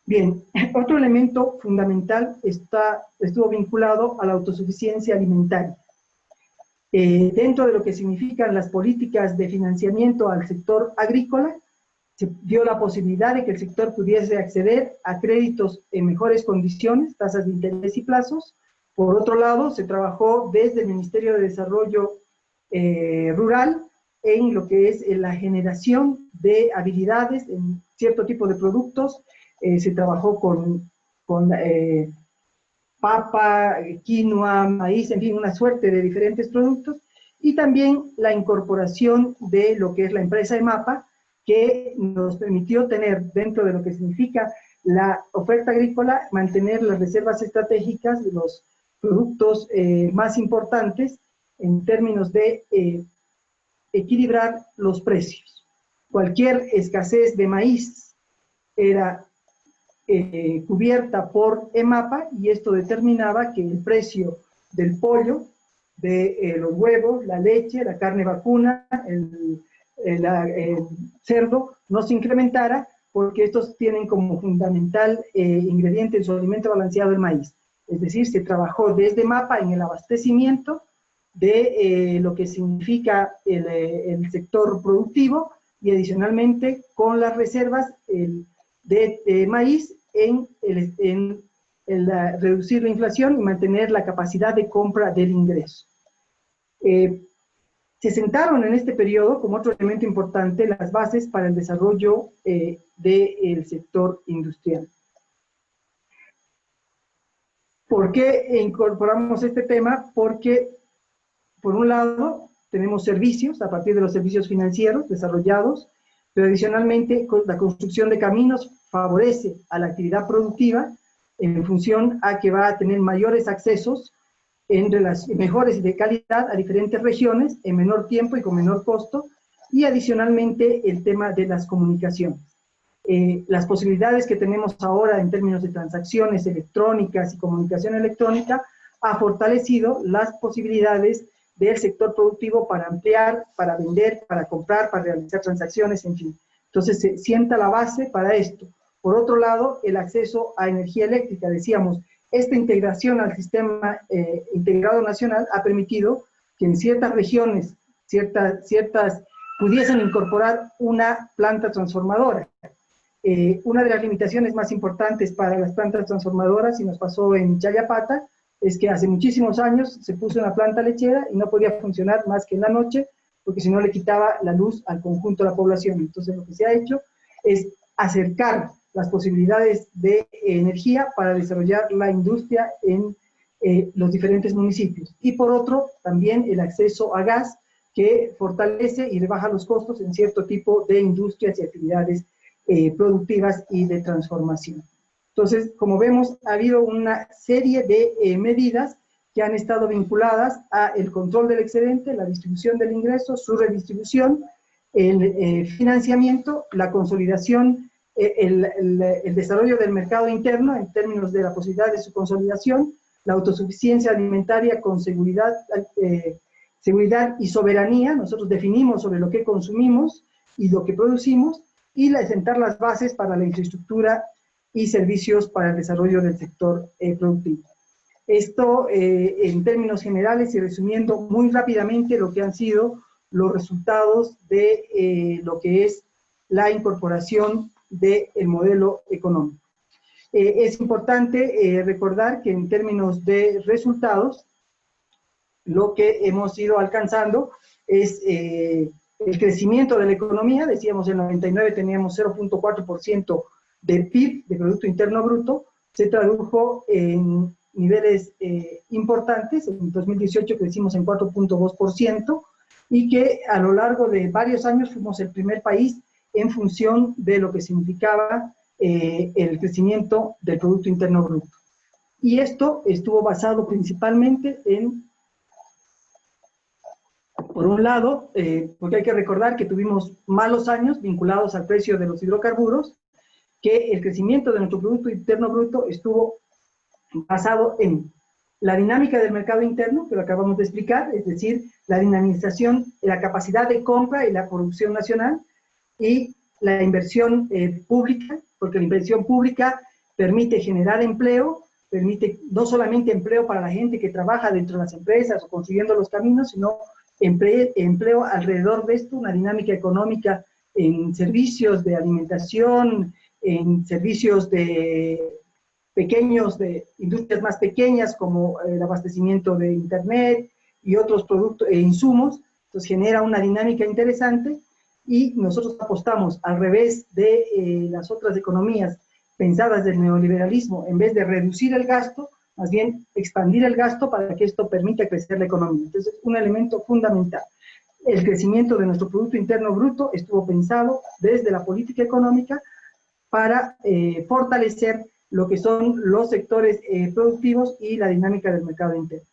Bien, otro elemento fundamental estuvo vinculado a la autosuficiencia alimentaria. Dentro de lo que significan las políticas de financiamiento al sector agrícola, se dio la posibilidad de que el sector pudiese acceder a créditos en mejores condiciones, tasas de interés y plazos. Por otro lado, se trabajó desde el Ministerio de Desarrollo Rural en lo que es la generación de habilidades en cierto tipo de productos. Se trabajó con papa, quinoa, maíz, en fin, una suerte de diferentes productos, y también la incorporación de lo que es la empresa EMAPA, que nos permitió tener, dentro de lo que significa la oferta agrícola, mantener las reservas estratégicas de los productos más importantes en términos de equilibrar los precios. Cualquier escasez de maíz era cubierta por EMAPA, y esto determinaba que el precio del pollo, de los huevos, la leche, la carne vacuna, el cerdo, no se incrementara, porque estos tienen como fundamental ingrediente en su alimento balanceado el maíz. Es decir, se trabajó desde EMAPA en el abastecimiento de lo que significa el sector productivo, y adicionalmente con las reservas de maíz en reducir la inflación y mantener la capacidad de compra del ingreso. Se sentaron en este periodo, como otro elemento importante, las bases para el desarrollo del sector industrial. ¿Por qué incorporamos este tema? Porque, por un lado, tenemos servicios, a partir de los servicios financieros desarrollados, pero adicionalmente la construcción de caminos favorece a la actividad productiva en función a que va a tener mayores accesos mejores y de calidad a diferentes regiones en menor tiempo y con menor costo, y adicionalmente el tema de las comunicaciones. Las posibilidades que tenemos ahora en términos de transacciones electrónicas y comunicación electrónica ha fortalecido las posibilidades del sector productivo para ampliar, para vender, para comprar, para realizar transacciones, en fin. Entonces se sienta la base para esto. Por otro lado, el acceso a energía eléctrica, decíamos, esta integración al sistema integrado nacional ha permitido que en ciertas regiones, ciertas pudiesen incorporar una planta transformadora. Una de las limitaciones más importantes para las plantas transformadoras, y nos pasó en Chayapata, es que hace muchísimos años se puso una planta lechera y no podía funcionar más que en la noche, porque si no le quitaba la luz al conjunto de la población. Entonces lo que se ha hecho es acercar las posibilidades de energía para desarrollar la industria en los diferentes municipios. Y por otro, también el acceso a gas, que fortalece y rebaja los costos en cierto tipo de industrias y actividades productivas y de transformación. Entonces, como vemos, ha habido una serie de medidas que han estado vinculadas al control del excedente, la distribución del ingreso, su redistribución, el financiamiento, la consolidación, el desarrollo del mercado interno en términos de la posibilidad de su consolidación, la autosuficiencia alimentaria con seguridad y soberanía. Nosotros definimos sobre lo que consumimos y lo que producimos, y sentar las bases para la infraestructura y servicios para el desarrollo del sector productivo. Esto en términos generales, y resumiendo muy rápidamente lo que han sido los resultados de lo que es la incorporación del modelo económico. Es importante recordar que en términos de resultados, lo que hemos ido alcanzando es el crecimiento de la economía. Decíamos, en el 99 teníamos 0.4% de PIB, de Producto Interno Bruto, se tradujo en niveles importantes. En 2018 crecimos en 4.2%, y que a lo largo de varios años fuimos el primer país en función de lo que significaba el crecimiento del Producto Interno Bruto. Y esto estuvo basado principalmente en, por un lado, porque hay que recordar que tuvimos malos años vinculados al precio de los hidrocarburos, que el crecimiento de nuestro Producto Interno Bruto estuvo basado en la dinámica del mercado interno, que lo acabamos de explicar, es decir, la dinamización, la capacidad de compra y la producción nacional, y la inversión pública, porque la inversión pública permite generar empleo, permite no solamente empleo para la gente que trabaja dentro de las empresas o construyendo los caminos, sino empleo alrededor de esto, una dinámica económica en servicios de alimentación, en servicios pequeños, de industrias más pequeñas, como el abastecimiento de Internet y otros productos e insumos. Entonces genera una dinámica interesante, y nosotros apostamos, al revés de las otras economías pensadas del neoliberalismo, en vez de reducir el gasto, más bien expandir el gasto para que esto permita crecer la economía. Entonces, un elemento fundamental. El crecimiento de nuestro Producto Interno Bruto estuvo pensado desde la política económica para fortalecer lo que son los sectores productivos y la dinámica del mercado interno.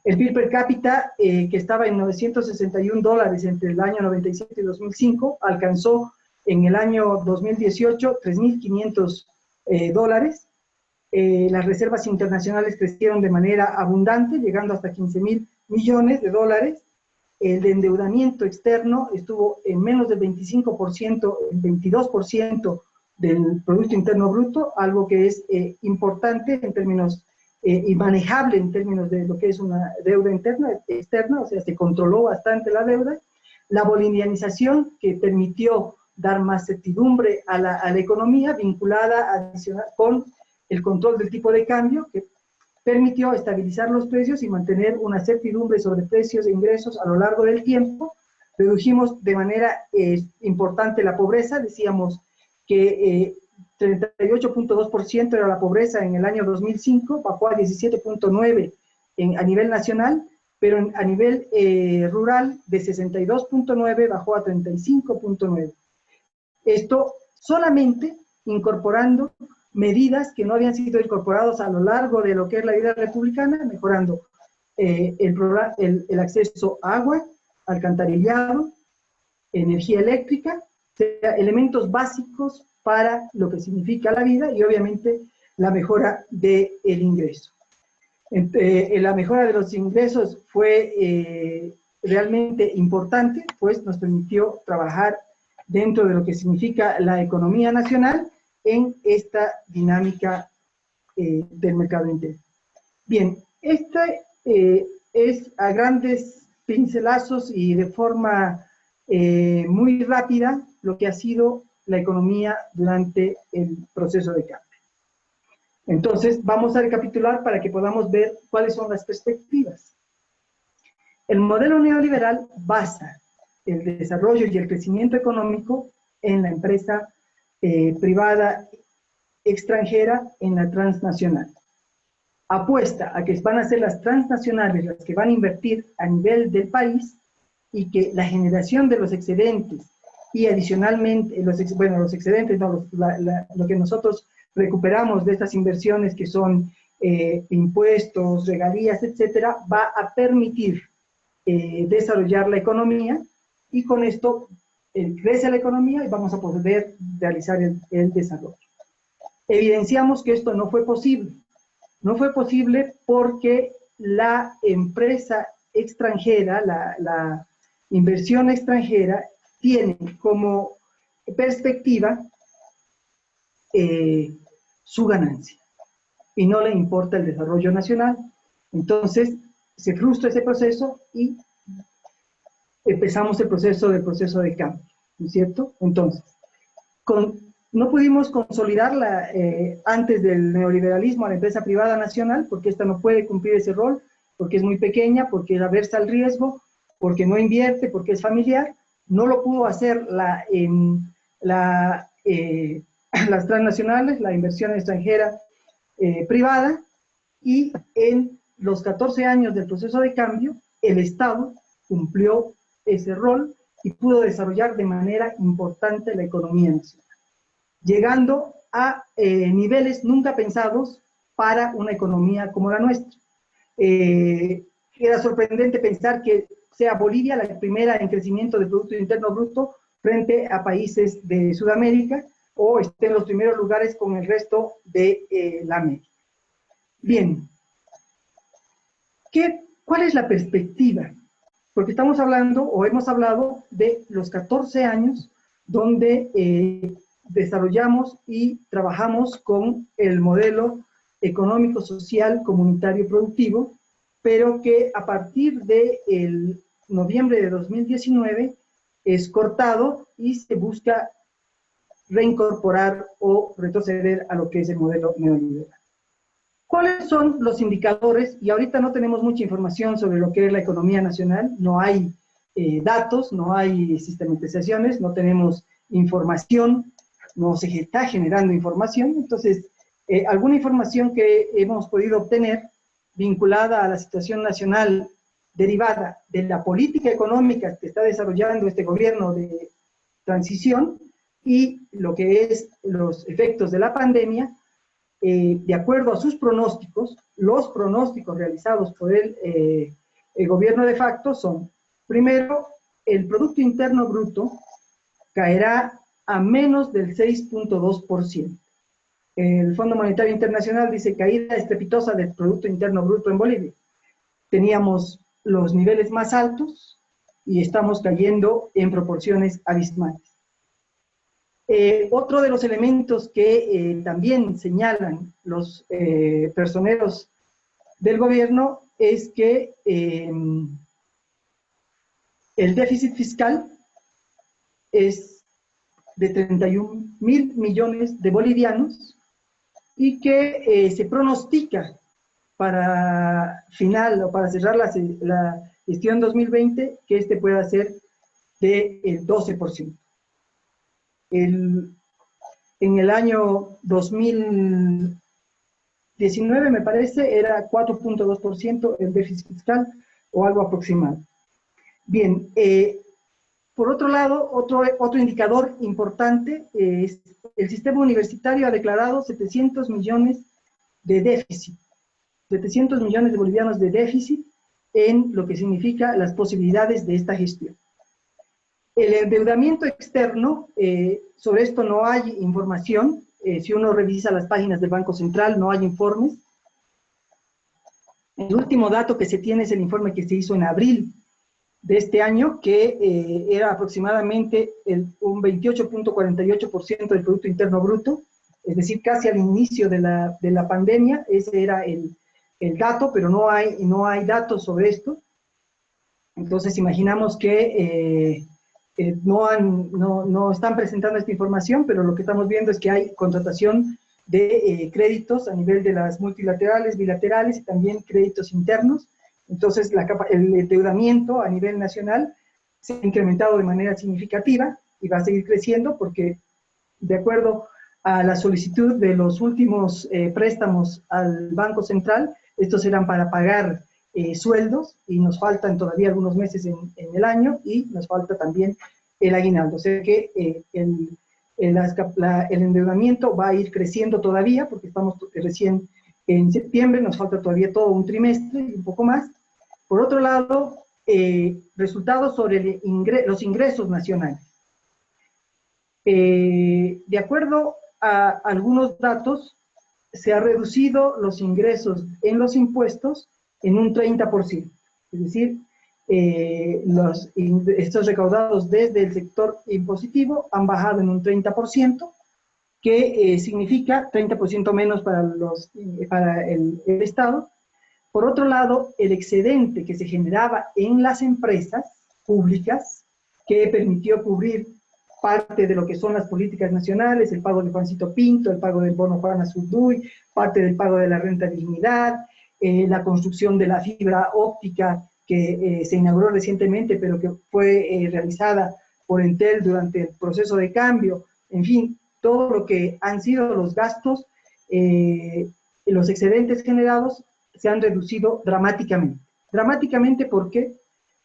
El PIB per cápita, que estaba en $961 entre el año 97 y 2005, alcanzó en el año 2018 $3.500. Las reservas internacionales crecieron de manera abundante, llegando hasta $15.000 millones. El de endeudamiento externo estuvo en menos del 25%, el 22% del Producto Interno Bruto, algo que es importante en términos y manejable en términos de lo que es una deuda externa, o sea, se controló bastante la deuda. La bolivianización, que permitió dar más certidumbre a la economía, vinculada adicional con el control del tipo de cambio, que permitió estabilizar los precios y mantener una certidumbre sobre precios e ingresos a lo largo del tiempo. Redujimos de manera importante la pobreza. Decíamos que 38.2% era la pobreza en el año 2005, bajó a 17.9% a nivel nacional, pero a nivel rural de 62.9% bajó a 35.9%. Esto solamente incorporando medidas que no habían sido incorporadas a lo largo de lo que es la vida republicana, mejorando el acceso a agua, alcantarillado, energía eléctrica, o sea, elementos básicos para lo que significa la vida, y obviamente la mejora del ingreso. La mejora de los ingresos fue realmente importante, pues nos permitió trabajar dentro de lo que significa la economía nacional en esta dinámica del mercado interno. Bien, esta es a grandes pincelazos y de forma muy rápida lo que ha sido la economía durante el proceso de cambio. Entonces, vamos a recapitular para que podamos ver cuáles son las perspectivas. El modelo neoliberal basa el desarrollo y el crecimiento económico en la empresa privada extranjera, en la transnacional. Apuesta a que van a ser las transnacionales las que van a invertir a nivel del país, y que la generación de los excedentes y adicionalmente, los excedentes, no, lo que nosotros recuperamos de estas inversiones, que son impuestos, regalías, etcétera, va a permitir desarrollar la economía, y con esto crece la economía y vamos a poder realizar el desarrollo. Evidenciamos que esto no fue posible. No fue posible porque la empresa extranjera, la inversión extranjera, tiene como perspectiva su ganancia, y no le importa el desarrollo nacional. Entonces, se frustra ese proceso y empezamos el proceso de cambio, ¿no es cierto? Entonces, no pudimos consolidarla antes del neoliberalismo a la empresa privada nacional, porque esta no puede cumplir ese rol, porque es muy pequeña, porque es aversa al riesgo, porque no invierte, porque es familiar. No lo pudo hacer las transnacionales, la inversión extranjera privada, y en los 14 años del proceso de cambio, el Estado cumplió ese rol y pudo desarrollar de manera importante la economía nacional, llegando a niveles nunca pensados para una economía como la nuestra. Era sorprendente pensar que sea Bolivia la primera en crecimiento del Producto Interno Bruto frente a países de Sudamérica, o esté en los primeros lugares con el resto de la América. Bien, ¿cuál es la perspectiva? Porque estamos hablando, o hemos hablado, de los 14 años donde desarrollamos y trabajamos con el modelo económico, social, comunitario, productivo, pero que a partir de noviembre de 2019 es cortado y se busca reincorporar o retroceder a lo que es el modelo neoliberal. ¿Cuáles son los indicadores? Y ahorita no tenemos mucha información sobre lo que es la economía nacional, no hay datos, no hay sistematizaciones, no tenemos información, no se está generando información. Entonces, alguna información que hemos podido obtener vinculada a la situación nacional derivada de la política económica que está desarrollando este gobierno de transición y lo que es los efectos de la pandemia, de acuerdo a sus pronósticos, los pronósticos realizados por el gobierno de facto son: primero, el Producto Interno Bruto caerá a menos del 6.2%. El Fondo Monetario Internacional dice caída estrepitosa del Producto Interno Bruto en Bolivia. Teníamos los niveles más altos y estamos cayendo en proporciones abismales. Otro de los elementos que también señalan los personeros del gobierno es que el déficit fiscal es de 31.000 millones de bolivianos y que se pronostica para final o para cerrar la gestión 2020 que este pueda ser del 12%. En el año 2019, me parece, era 4.2% el déficit fiscal o algo aproximado. Bien, por otro lado, otro indicador importante es el sistema universitario ha declarado 700 millones de déficit, 700 millones de bolivianos de déficit en lo que significa las posibilidades de esta gestión. El endeudamiento externo, sobre esto no hay información. Si uno revisa las páginas del Banco Central, no hay informes. El último dato que se tiene es el informe que se hizo en abril de este año, que era aproximadamente un 28.48% del Producto Interno Bruto, es decir, casi al inicio de la pandemia. Ese era el dato, pero no hay datos sobre esto. Entonces, imaginamos que no están presentando esta información, pero lo que estamos viendo es que hay contratación de créditos a nivel de las multilaterales, bilaterales y también créditos internos. Entonces, el endeudamiento a nivel nacional se ha incrementado de manera significativa y va a seguir creciendo porque, de acuerdo a la solicitud de los últimos préstamos al Banco Central, estos eran para pagar sueldos y nos faltan todavía algunos meses en el año y nos falta también el aguinaldo. O sea que el endeudamiento va a ir creciendo todavía porque estamos recién en septiembre, nos falta todavía todo un trimestre y un poco más. Por otro lado, resultados sobre los ingresos nacionales. De acuerdo a algunos datos, se ha reducido los ingresos en los impuestos en un 30%. Es decir, estos recaudados desde el sector impositivo han bajado en un 30%, que significa 30% menos para el Estado. Por otro lado, el excedente que se generaba en las empresas públicas, que permitió cubrir parte de lo que son las políticas nacionales, el pago de Juancito Pinto, el pago del bono Juana Zurduy, parte del pago de la renta dignidad, la construcción de la fibra óptica que se inauguró recientemente, pero que fue realizada por Entel durante el proceso de cambio. En fin, todo lo que han sido los gastos, los excedentes generados se han reducido dramáticamente. Dramáticamente, ¿por qué?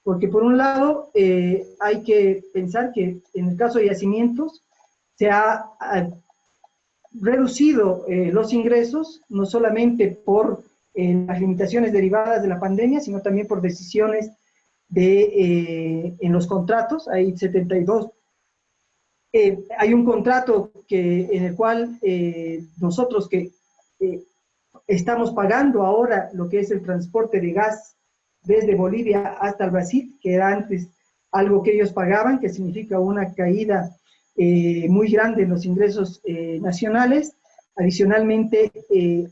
Porque por un lado hay que pensar que en el caso de yacimientos se ha reducido los ingresos, no solamente por las limitaciones derivadas de la pandemia, sino también por decisiones en los contratos. Hay 72. Hay un contrato en el cual nosotros que estamos pagando ahora lo que es el transporte de gas desde Bolivia hasta el Brasil, que era antes algo que ellos pagaban, que significa una caída muy grande en los ingresos nacionales. Adicionalmente,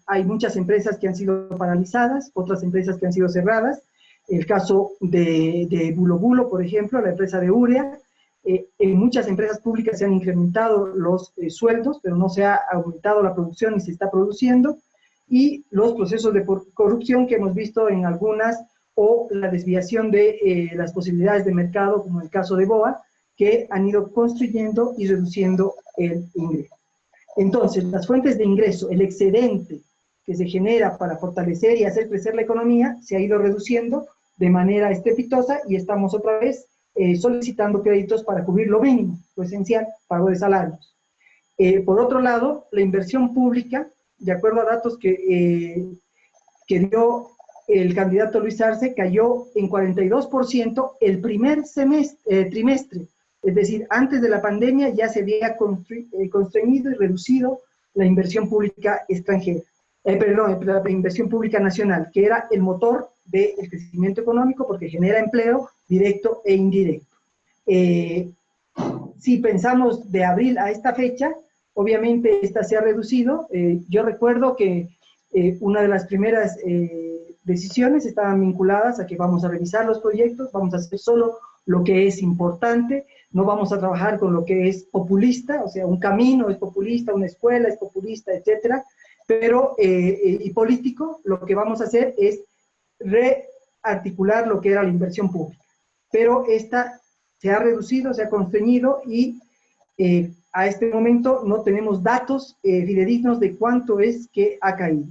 hay muchas empresas que han sido paralizadas, otras empresas que han sido cerradas. El caso de Bulo Bulo, por ejemplo, la empresa de urea, En muchas empresas públicas se han incrementado los sueldos, pero no se ha aumentado la producción ni se está produciendo, y los procesos de corrupción que hemos visto en algunas, o la desviación de las posibilidades de mercado, como el caso de BOA, que han ido construyendo y reduciendo el ingreso. Entonces, las fuentes de ingreso, el excedente que se genera para fortalecer y hacer crecer la economía, se ha ido reduciendo de manera estrepitosa y estamos otra vez solicitando créditos para cubrir lo mínimo, lo esencial, pago de salarios. Por otro lado, la inversión pública, de acuerdo a datos que dio el candidato Luis Arce, cayó en 42% el primer trimestre. Es decir, antes de la pandemia ya se había constreñido y reducido la inversión pública extranjera. La inversión pública nacional, que era el motor del crecimiento económico porque genera empleo directo e indirecto. Si pensamos de abril a esta fecha, obviamente esta se ha reducido. Yo recuerdo que una de las primeras decisiones estaban vinculadas a que vamos a revisar los proyectos, vamos a hacer solo lo que es importante, no vamos a trabajar con lo que es populista, o sea, un camino es populista, una escuela es populista, etcétera, pero, y político, lo que vamos a hacer es rearticular lo que era la inversión pública. Pero esta se ha reducido, se ha constreñido y a este momento no tenemos datos fidedignos de cuánto es que ha caído.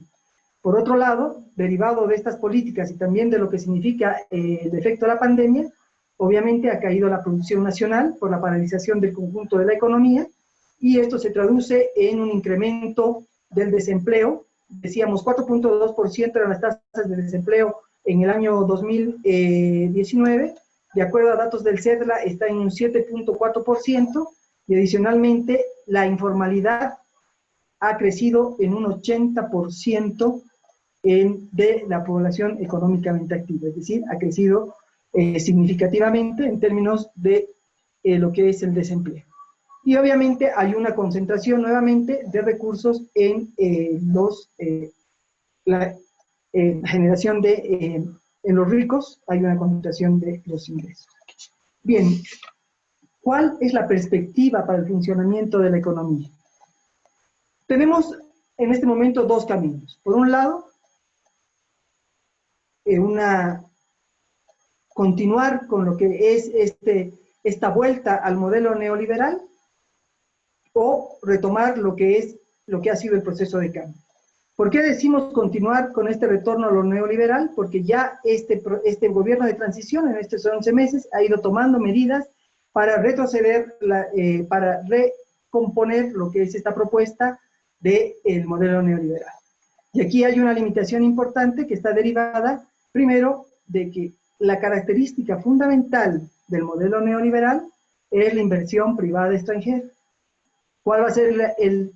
Por otro lado, derivado de estas políticas y también de lo que significa el efecto de la pandemia, obviamente ha caído la producción nacional por la paralización del conjunto de la economía y esto se traduce en un incremento del desempleo. Decíamos 4.2% eran las tasas de desempleo en el año 2019, de acuerdo a datos del CEDLA está en un 7.4% y adicionalmente la informalidad ha crecido en un 80% de la población económicamente activa, es decir, ha crecido significativamente en términos de lo que es el desempleo. Y obviamente hay una concentración nuevamente de recursos en la generación de, en los ricos, hay una concentración de los ingresos. Bien, ¿cuál es la perspectiva para el funcionamiento de la economía? Tenemos en este momento dos caminos. Por un lado, continuar con lo que es esta vuelta al modelo neoliberal o retomar lo que ha sido el proceso de cambio. ¿Por qué decimos continuar con este retorno a lo neoliberal? Porque ya este gobierno de transición en estos 11 meses ha ido tomando medidas para retroceder, para recomponer lo que es esta propuesta del modelo neoliberal. Y aquí hay una limitación importante que está derivada, primero, de que la característica fundamental del modelo neoliberal es la inversión privada extranjera. ¿Cuál va a ser el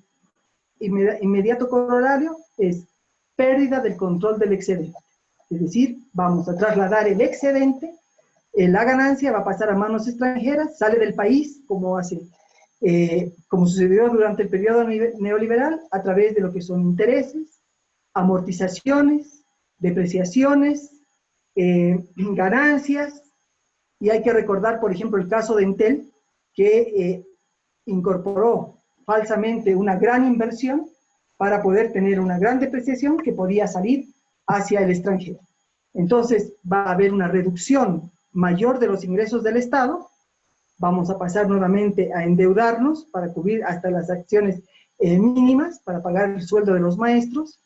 inmediato corolario? Es pérdida del control del excedente. Es decir, vamos a trasladar el excedente, la ganancia va a pasar a manos extranjeras, sale del país, como sucedió durante el periodo neoliberal, a través de lo que son intereses, amortizaciones, depreciaciones, ganancias, y hay que recordar, por ejemplo, el caso de Entel, que incorporó falsamente una gran inversión para poder tener una gran depreciación que podía salir hacia el extranjero. Entonces va a haber una reducción mayor de los ingresos del Estado, vamos a pasar nuevamente a endeudarnos para cubrir hasta las acciones mínimas, para pagar el sueldo de los maestros,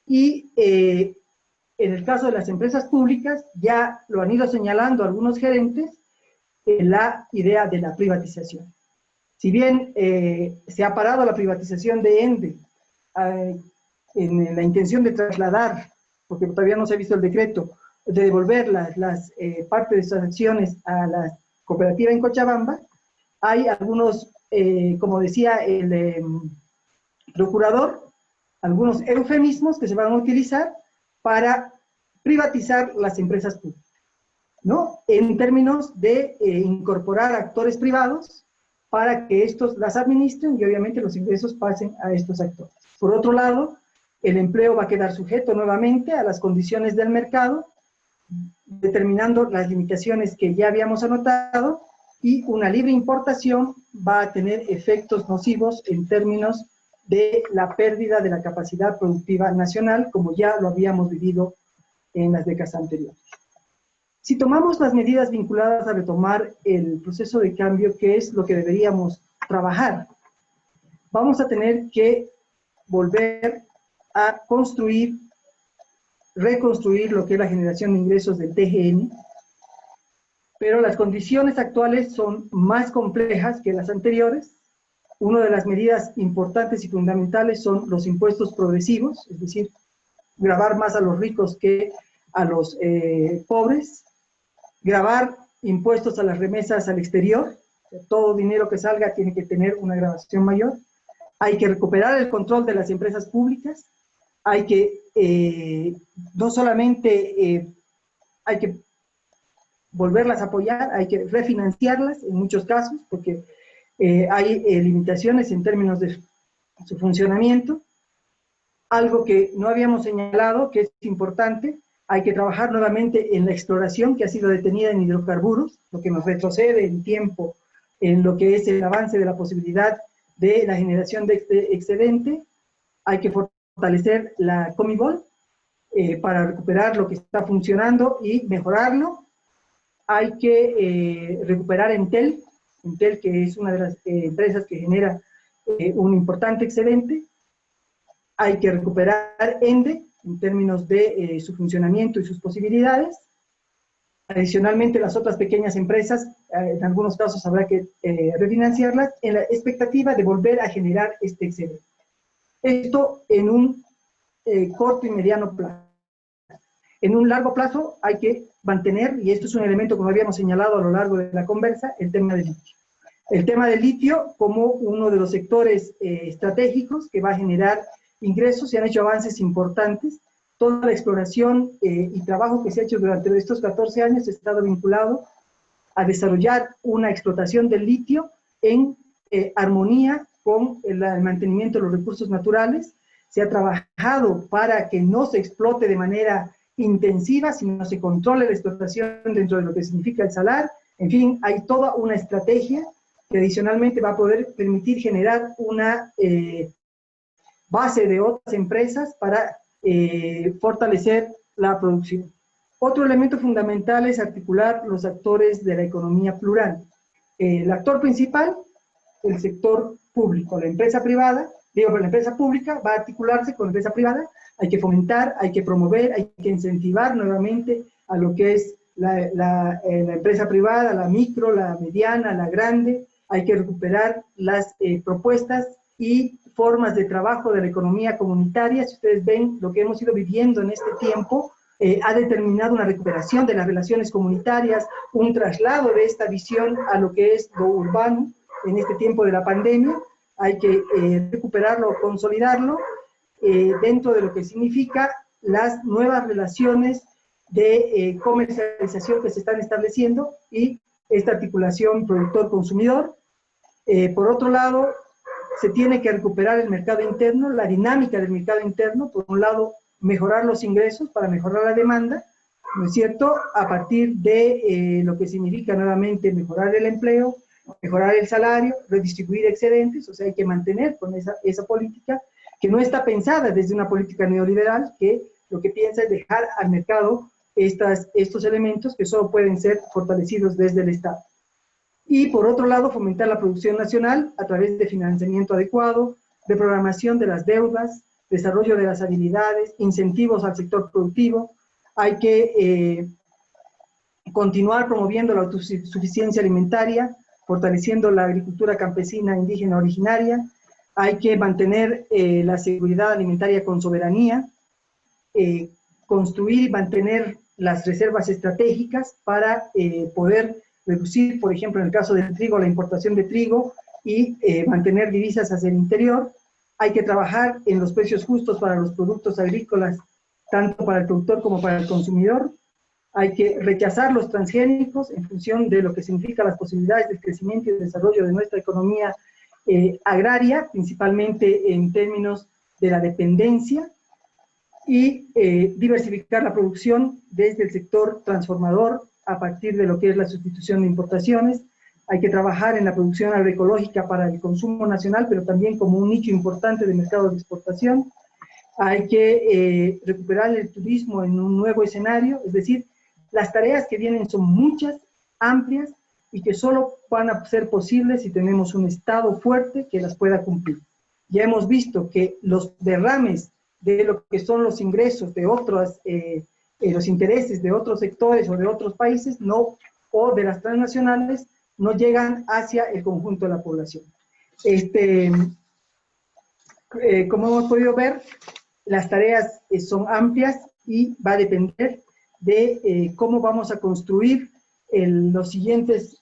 y en el caso de las empresas públicas, ya lo han ido señalando algunos gerentes, la idea de la privatización. Si bien se ha parado la privatización de ENDE en la intención de trasladar, porque todavía no se ha visto el decreto, de devolver las partes de esas acciones a la cooperativa en Cochabamba, hay algunos, como decía el procurador, algunos eufemismos que se van a utilizar para privatizar las empresas públicas, ¿no? En términos de incorporar actores privados para que estos las administren y obviamente los ingresos pasen a estos actores. Por otro lado, el empleo va a quedar sujeto nuevamente a las condiciones del mercado, determinando las limitaciones que ya habíamos anotado, y una libre importación va a tener efectos nocivos en términos de la pérdida de la capacidad productiva nacional, como ya lo habíamos vivido en las décadas anteriores. Si tomamos las medidas vinculadas a retomar el proceso de cambio, que es lo que deberíamos trabajar, vamos a tener que volver a construir, reconstruir lo que es la generación de ingresos del TGN, pero las condiciones actuales son más complejas que las anteriores. Una de las medidas importantes y fundamentales son los impuestos progresivos, es decir, gravar más a los ricos que a los pobres, gravar impuestos a las remesas al exterior, todo dinero que salga tiene que tener una gravación mayor. Hay que recuperar el control de las empresas públicas, hay que, no solamente hay que volverlas a apoyar, hay que refinanciarlas en muchos casos, porque hay limitaciones en términos de su funcionamiento. Algo que no habíamos señalado, que es importante, hay que trabajar nuevamente en la exploración que ha sido detenida en hidrocarburos, lo que nos retrocede en tiempo en lo que es el avance de la posibilidad de la generación de excedente. Hay que fortalecer la Comibol para recuperar lo que está funcionando y mejorarlo. Hay que recuperar Entel, que es una de las empresas que genera un importante excedente. Hay que recuperar ENDE en términos de su funcionamiento y sus posibilidades. Adicionalmente, las otras pequeñas empresas, en algunos casos habrá que refinanciarlas en la expectativa de volver a generar este excedente. Esto en un corto y mediano plazo. En un largo plazo hay que mantener, y esto es un elemento como habíamos señalado a lo largo de la conversa, el tema del litio. El tema del litio como uno de los sectores estratégicos que va a generar ingresos. Se han hecho avances importantes. Toda la exploración y trabajo que se ha hecho durante estos 14 años ha estado vinculado a desarrollar una explotación del litio en armonía con el mantenimiento de los recursos naturales. Se ha trabajado para que no se explote de manera intensiva, sino se controle la explotación dentro de lo que significa el salar. En fin, hay toda una estrategia que adicionalmente va a poder permitir generar una base de otras empresas para fortalecer la producción. Otro elemento fundamental es articular los actores de la economía plural. El actor principal, el sector público, la empresa privada, la empresa pública va a articularse con la empresa privada. Hay que fomentar, hay que promover, hay que incentivar nuevamente a lo que es la empresa privada, la micro, la mediana, la grande. Hay que recuperar las propuestas y formas de trabajo de la economía comunitaria. Si ustedes ven lo que hemos ido viviendo en este tiempo, ha determinado una recuperación de las relaciones comunitarias, un traslado de esta visión a lo que es lo urbano en este tiempo de la pandemia. Hay que recuperarlo, consolidarlo, dentro de lo que significa las nuevas relaciones de comercialización que se están estableciendo y esta articulación productor-consumidor. Por otro lado, se tiene que recuperar el mercado interno, la dinámica del mercado interno. Por un lado, mejorar los ingresos para mejorar la demanda, ¿no es cierto?, a partir de lo que significa nuevamente mejorar el empleo, mejorar el salario, redistribuir excedentes. O sea, hay que mantener con esa política que no está pensada desde una política neoliberal, que lo que piensa es dejar al mercado estos elementos que solo pueden ser fortalecidos desde el Estado. Y por otro lado, fomentar la producción nacional a través de financiamiento adecuado, de programación de las deudas, desarrollo de las habilidades, incentivos al sector productivo. Hay que continuar promoviendo la autosuficiencia alimentaria, fortaleciendo la agricultura campesina indígena originaria. Hay que mantener la seguridad alimentaria con soberanía, construir y mantener las reservas estratégicas para poder reducir, por ejemplo, en el caso del trigo, la importación de trigo y mantener divisas hacia el interior. Hay que trabajar en los precios justos para los productos agrícolas, tanto para el productor como para el consumidor. Hay que rechazar los transgénicos en función de lo que significa las posibilidades de crecimiento y desarrollo de nuestra economía agraria, principalmente en términos de la dependencia, y diversificar la producción desde el sector transformador a partir de lo que es la sustitución de importaciones, hay que trabajar en la producción agroecológica para el consumo nacional, pero también como un nicho importante de mercado de exportación. Hay que recuperar el turismo en un nuevo escenario, es decir, las tareas que vienen son muchas, amplias, y que solo van a ser posibles si tenemos un Estado fuerte que las pueda cumplir. Ya hemos visto que los derrames de lo que son los ingresos de otros, los intereses de otros sectores o de otros países, o de las transnacionales, no llegan hacia el conjunto de la población. Como hemos podido ver, las tareas son amplias y va a depender de cómo vamos a construir los siguientes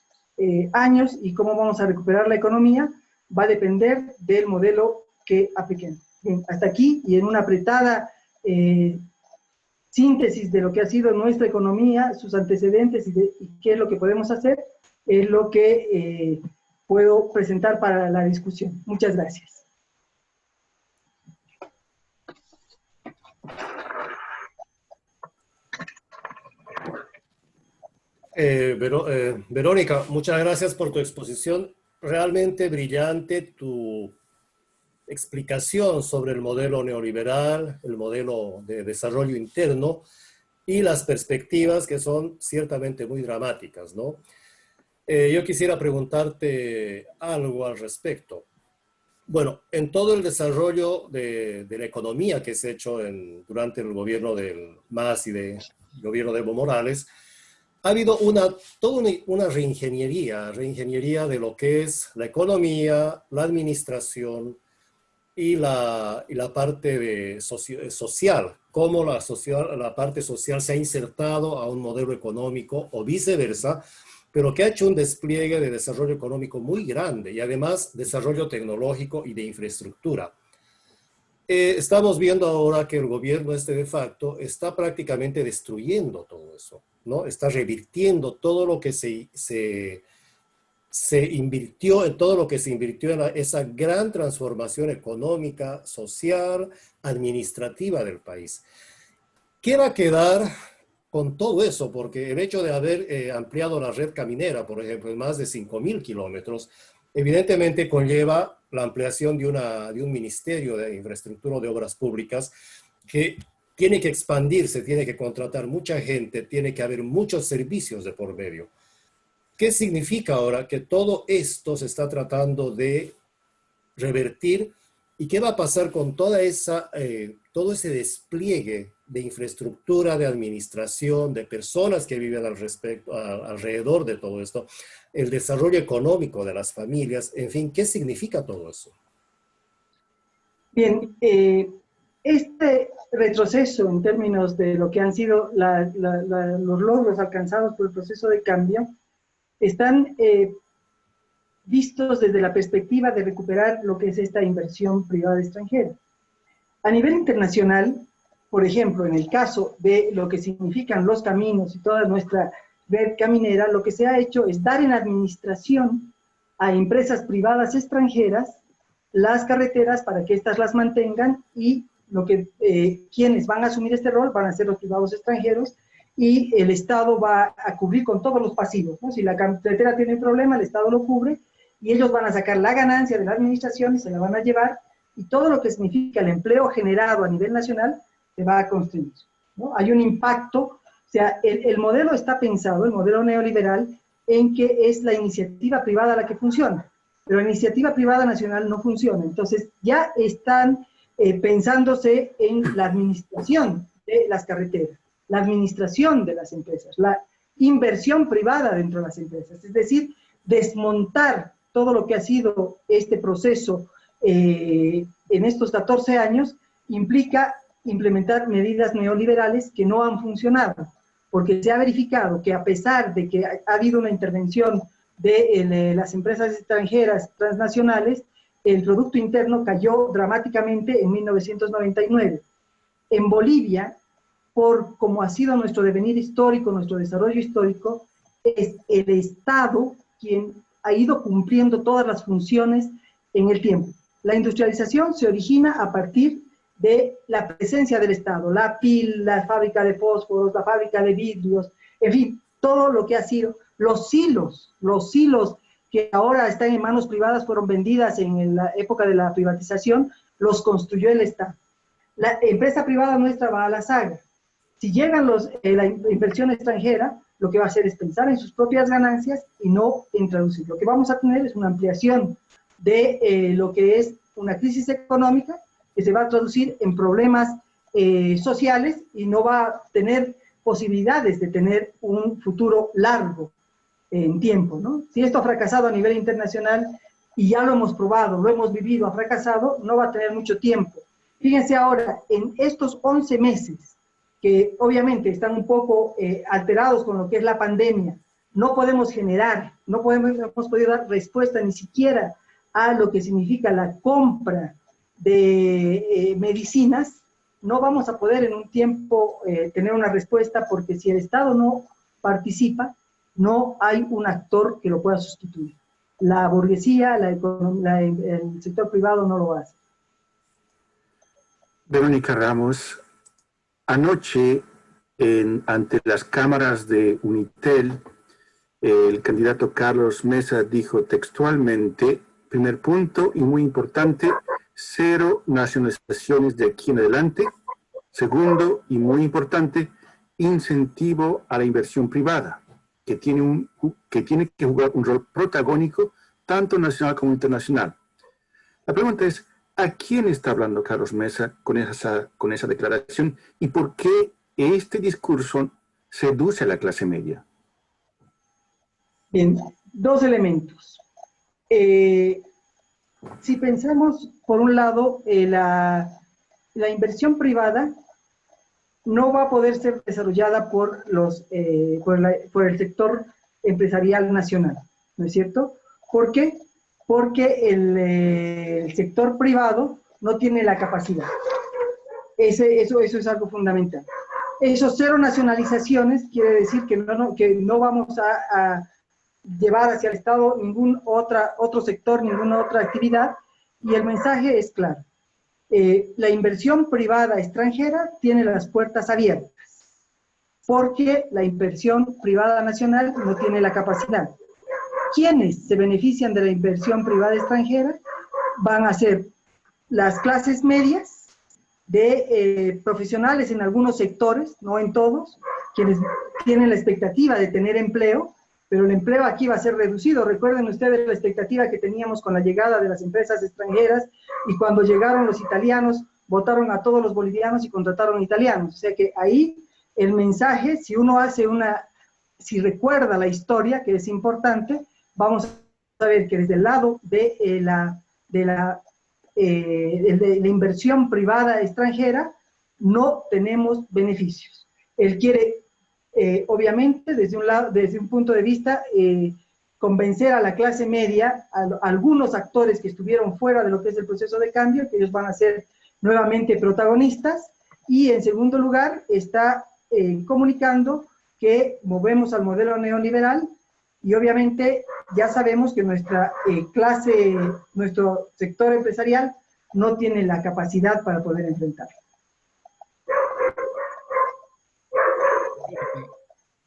años y cómo vamos a recuperar la economía, va a depender del modelo que apliquemos. Bien, hasta aquí, y en una apretada síntesis de lo que ha sido nuestra economía, sus antecedentes y qué es lo que podemos hacer, es lo que puedo presentar para la discusión. Muchas gracias. Verónica, muchas gracias por tu exposición. Realmente brillante tu explicación sobre el modelo neoliberal, el modelo de desarrollo interno y las perspectivas que son ciertamente muy dramáticas, ¿no? Yo quisiera preguntarte algo al respecto. Bueno, en todo el desarrollo de la economía que se ha hecho durante el gobierno del MAS y del gobierno de Evo Morales, ha habido toda una reingeniería de lo que es la economía, la administración y la parte social, cómo la parte social se ha insertado a un modelo económico o viceversa, pero que ha hecho un despliegue de desarrollo económico muy grande y además desarrollo tecnológico y de infraestructura. Estamos viendo ahora que el gobierno de facto está prácticamente destruyendo todo eso, ¿no? Está revirtiendo todo lo que se invirtió, en todo lo que se invirtió en esa gran transformación económica, social, administrativa del país. ¿Qué va a quedar con todo eso? Porque el hecho de haber ampliado la red caminera, por ejemplo, en más de 5.000 kilómetros, evidentemente conlleva la ampliación de un ministerio de infraestructura o de obras públicas que tiene que expandirse, tiene que contratar mucha gente, tiene que haber muchos servicios de por medio. ¿Qué significa ahora que todo esto se está tratando de revertir? ¿Y qué va a pasar con todo ese despliegue de infraestructura, de administración, de personas que viven alrededor de todo esto, el desarrollo económico de las familias, en fin, qué significa todo eso? Bien, este retroceso en términos de lo que han sido los logros alcanzados por el proceso de cambio están vistos desde la perspectiva de recuperar lo que es esta inversión privada extranjera. A nivel internacional, por ejemplo, en el caso de lo que significan los caminos y toda nuestra red caminera, lo que se ha hecho es dar en administración a empresas privadas extranjeras las carreteras para que éstas las mantengan, y quienes van a asumir este rol van a ser los privados extranjeros, y el Estado va a cubrir con todos los pasivos, ¿no? Si la carretera tiene un problema, el Estado lo cubre, y ellos van a sacar la ganancia de la administración y se la van a llevar, y todo lo que significa el empleo generado a nivel nacional se va a construir, ¿no? Hay un impacto, o sea, el modelo está pensado, el modelo neoliberal, en que es la iniciativa privada la que funciona, pero la iniciativa privada nacional no funciona. Entonces ya están pensándose en la administración de las carreteras, la administración de las empresas, la inversión privada dentro de las empresas, es decir, desmontar todo lo que ha sido este proceso en estos 14 años, implica implementar medidas neoliberales que no han funcionado, porque se ha verificado que a pesar de que ha habido una intervención de las empresas extranjeras transnacionales, el Producto Interno cayó dramáticamente en 1999. En Bolivia, por como ha sido nuestro devenir histórico, nuestro desarrollo histórico, es el Estado quien ha ido cumpliendo todas las funciones en el tiempo. La industrialización se origina a partir de la presencia del Estado, la pila, la fábrica de fósforos, la fábrica de vidrios, en fin, todo lo que ha sido, los silos que ahora están en manos privadas, fueron vendidas en la época de la privatización, los construyó el Estado. La empresa privada nuestra va a la saga. Si llegan la inversión extranjera, lo que va a hacer es pensar en sus propias ganancias y no en traducir. Lo que vamos a tener es una ampliación de lo que es una crisis económica que se va a traducir en problemas sociales y no va a tener posibilidades de tener un futuro largo en tiempo, ¿no? Si esto ha fracasado a nivel internacional y ya lo hemos probado, lo hemos vivido, ha fracasado, no va a tener mucho tiempo. Fíjense ahora, en estos 11 meses, que obviamente están un poco alterados con lo que es la pandemia, no podemos generar, no hemos podido dar respuesta ni siquiera a lo que significa la compra de medicinas, no vamos a poder en un tiempo tener una respuesta, porque si el Estado no participa, no hay un actor que lo pueda sustituir. La burguesía, el sector privado no lo hace. Verónica Ramos, anoche ante las cámaras de Unitel, el candidato Carlos Mesa dijo textualmente, primer punto y muy importante, 0 nacionalizaciones de aquí en adelante. Segundo y muy importante, incentivo a la inversión privada, que tiene que jugar un rol protagónico tanto nacional como internacional. La pregunta es, ¿a quién está hablando Carlos Mesa con esa declaración y por qué este discurso seduce a la clase media? Bien, dos elementos. Si pensamos, por un lado, la inversión privada no va a poder ser desarrollada por el sector empresarial nacional, ¿no es cierto? ¿Por qué? Porque el sector privado no tiene la capacidad. Eso es algo fundamental. Esos 0 nacionalizaciones quiere decir que no vamos a llevar hacia el Estado ningún otro sector, ninguna otra actividad, y el mensaje es claro. La inversión privada extranjera tiene las puertas abiertas, porque la inversión privada nacional no tiene la capacidad. ¿Quiénes se benefician de la inversión privada extranjera? Van a ser las clases medias, de profesionales en algunos sectores, no en todos, quienes tienen la expectativa de tener empleo, pero el empleo aquí va a ser reducido. Recuerden ustedes la expectativa que teníamos con la llegada de las empresas extranjeras, y cuando llegaron los italianos, votaron a todos los bolivianos y contrataron italianos. O sea que ahí el mensaje, si recuerda la historia, que es importante, vamos a ver que desde el lado de la inversión privada extranjera no tenemos beneficios. Él quiere, obviamente, desde un punto de vista, convencer a la clase media, a algunos actores que estuvieron fuera de lo que es el proceso de cambio, que ellos van a ser nuevamente protagonistas, y en segundo lugar está comunicando que movemos al modelo neoliberal, y obviamente ya sabemos que nuestra nuestro sector empresarial no tiene la capacidad para poder enfrentarlo.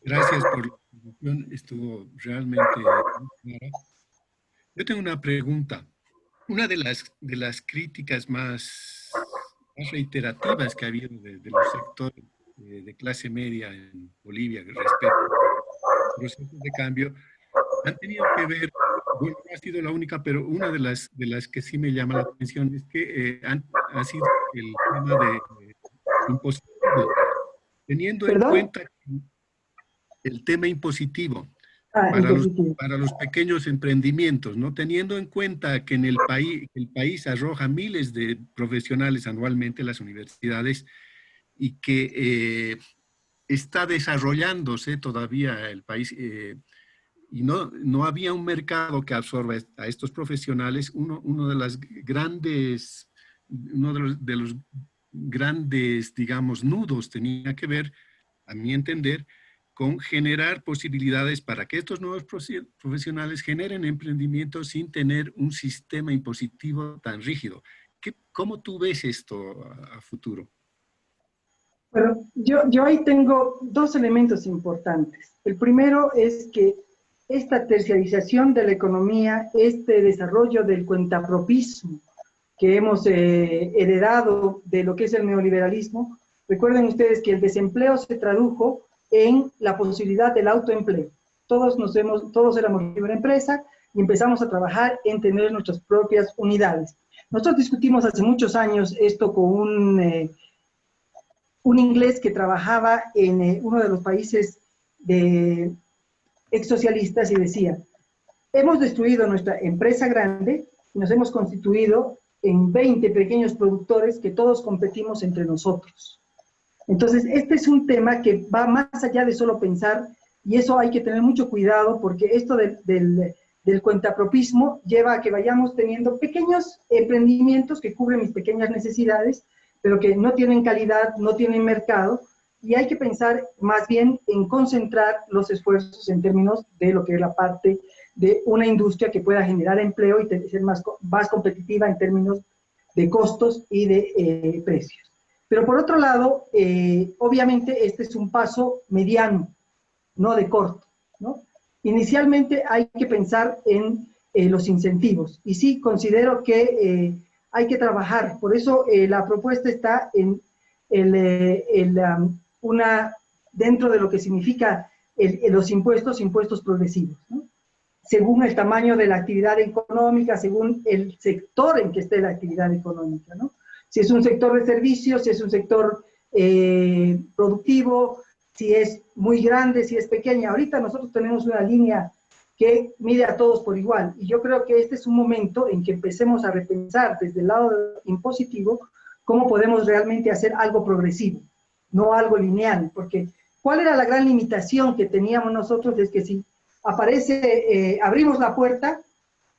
Gracias por la presentación, estuvo realmente clara. Yo tengo una pregunta. Una de las críticas más reiterativas que ha habido de los sectores de clase media en Bolivia respecto a procesos de cambio han tenido que ver, bueno, no ha sido la única, pero una de las que sí me llama la atención es que ha sido el tema de impositivo. Teniendo en cuenta el tema impositivo para los pequeños emprendimientos, ¿no? Teniendo en cuenta que el país arroja miles de profesionales anualmente a las universidades y que está desarrollándose todavía el país y no había un mercado que absorba a estos profesionales, uno de los grandes, digamos, nudos tenía que ver, a mi entender, con generar posibilidades para que estos nuevos profesionales generen emprendimientos sin tener un sistema impositivo tan rígido. ¿Cómo tú ves esto a futuro? Bueno, yo ahí tengo dos elementos importantes. El primero es que esta terciarización de la economía, este desarrollo del cuentapropismo que hemos heredado de lo que es el neoliberalismo. Recuerden ustedes que el desempleo se tradujo en la posibilidad del autoempleo. Todos éramos libre empresa y empezamos a trabajar en tener nuestras propias unidades. Nosotros discutimos hace muchos años esto con un inglés que trabajaba en uno de los países exsocialistas y decía, hemos destruido nuestra empresa grande y nos hemos constituido en 20 pequeños productores que todos competimos entre nosotros. Entonces, este es un tema que va más allá de solo pensar, y eso hay que tener mucho cuidado, porque esto del cuentapropismo lleva a que vayamos teniendo pequeños emprendimientos que cubren mis pequeñas necesidades, pero que no tienen calidad, no tienen mercado, y hay que pensar más bien en concentrar los esfuerzos en términos de lo que es la parte de una industria que pueda generar empleo y ser más competitiva en términos de costos y de precios. Pero por otro lado, obviamente este es un paso mediano, no de corto, ¿no? Inicialmente hay que pensar en los incentivos, y sí considero que hay que trabajar, por eso la propuesta está en dentro de lo que significa los impuestos progresivos, ¿no? Según el tamaño de la actividad económica, según el sector en que esté la actividad económica, ¿no? Si es un sector de servicios, si es un sector productivo, si es muy grande, si es pequeña. Ahorita nosotros tenemos una línea que mide a todos por igual, y yo creo que este es un momento en que empecemos a repensar desde el lado impositivo cómo podemos realmente hacer algo progresivo, no algo lineal, porque ¿cuál era la gran limitación que teníamos nosotros? Es que si abrimos la puerta,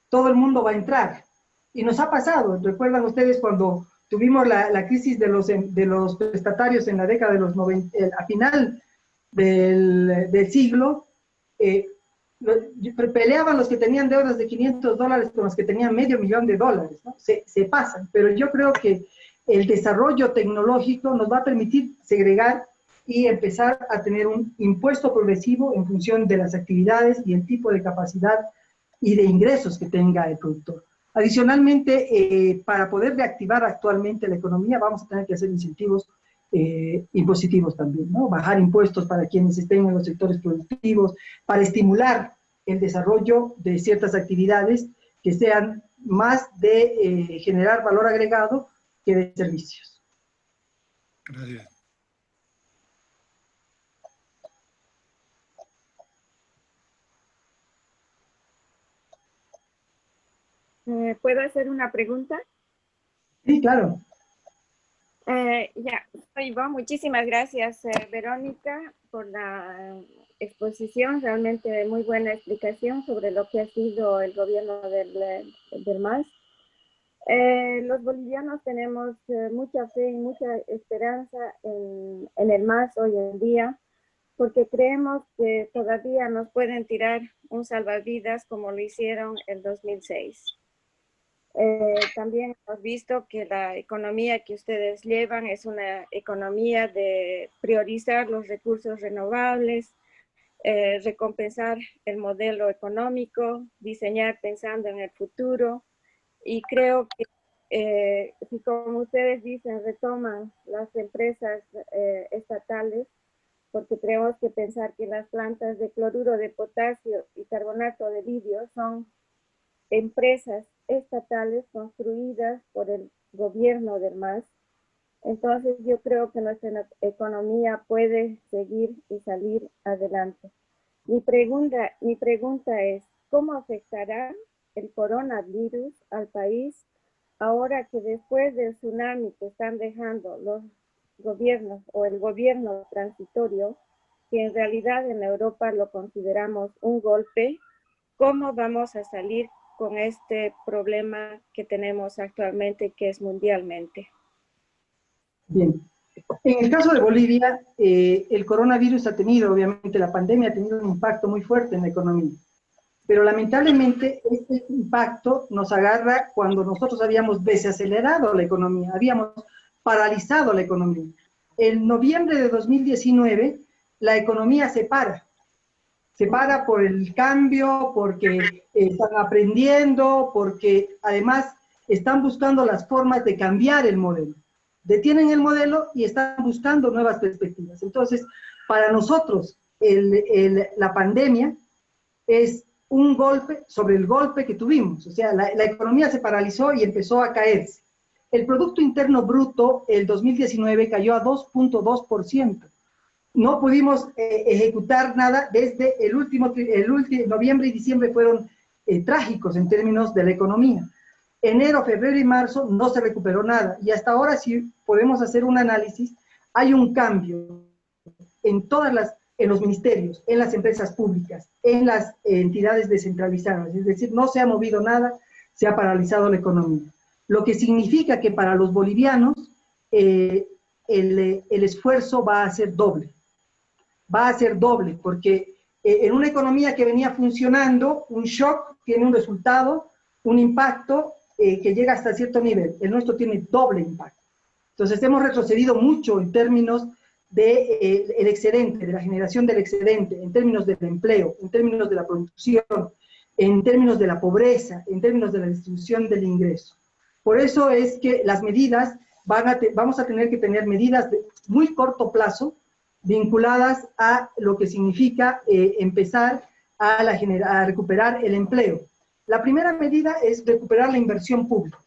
todo el mundo va a entrar. Y nos ha pasado. ¿Recuerdan ustedes cuando tuvimos la crisis de los prestatarios en la década de los 90, a final del siglo? Peleaban los que tenían deudas de $500 con los que tenían $500,000, ¿no? Se pasan. Pero yo creo que el desarrollo tecnológico nos va a permitir segregar y empezar a tener un impuesto progresivo en función de las actividades y el tipo de capacidad y de ingresos que tenga el productor. Adicionalmente, para poder reactivar actualmente la economía, vamos a tener que hacer incentivos impositivos también, ¿no? Bajar impuestos para quienes estén en los sectores productivos, para estimular el desarrollo de ciertas actividades que sean más de generar valor agregado que de servicios. Gracias. ¿Puedo hacer una pregunta? Sí, claro. Soy Ivonne. Muchísimas gracias, Verónica, por la exposición, realmente muy buena explicación sobre lo que ha sido el gobierno del MAS. Los bolivianos tenemos mucha fe y mucha esperanza en el MAS hoy en día, porque creemos que todavía nos pueden tirar un salvavidas como lo hicieron en 2006. También hemos visto que la economía que ustedes llevan es una economía de priorizar los recursos renovables, recompensar el modelo económico, diseñar pensando en el futuro, y creo que si, como ustedes dicen, retoman las empresas estatales, porque tenemos que pensar que las plantas de cloruro de potasio y carbonato de litio son empresas estatales construidas por el gobierno del MAS. Entonces yo creo que nuestra economía puede seguir y salir adelante. Mi pregunta es, ¿cómo afectará el coronavirus al país ahora que después del tsunami que están dejando los gobiernos o el gobierno transitorio, que en realidad en Europa lo consideramos un golpe? ¿Cómo vamos a salir con este problema que tenemos actualmente, que es mundialmente? Bien. En el caso de Bolivia, el coronavirus ha tenido, obviamente la pandemia ha tenido un impacto muy fuerte en la economía. Pero lamentablemente este impacto nos agarra cuando nosotros habíamos desacelerado la economía, habíamos paralizado la economía. En noviembre de 2019, la economía se para. Se para por el cambio, porque están aprendiendo, porque además están buscando las formas de cambiar el modelo. Detienen el modelo y están buscando nuevas perspectivas. Entonces, para nosotros, la pandemia es un golpe sobre el golpe que tuvimos. O sea, la economía se paralizó y empezó a caerse. El Producto Interno Bruto, el 2019, cayó a 2.2%. No pudimos ejecutar nada desde noviembre y diciembre fueron trágicos en términos de la economía. Enero, febrero y marzo no se recuperó nada. Y hasta ahora, si podemos hacer un análisis, hay un cambio en los ministerios, en las empresas públicas, en las entidades descentralizadas. Es decir, no se ha movido nada, se ha paralizado la economía. Lo que significa que para los bolivianos el esfuerzo va a ser doble. Va a ser doble, porque en una economía que venía funcionando, un shock tiene un resultado, un impacto que llega hasta cierto nivel. El nuestro tiene doble impacto. Entonces hemos retrocedido mucho en términos del excedente, de la generación del excedente, en términos del empleo, en términos de la producción, en términos de la pobreza, en términos de la distribución del ingreso. Por eso es que las medidas, vamos a tener que tener medidas de muy corto plazo, vinculadas a lo que significa empezar a recuperar el empleo. La primera medida es recuperar la inversión pública.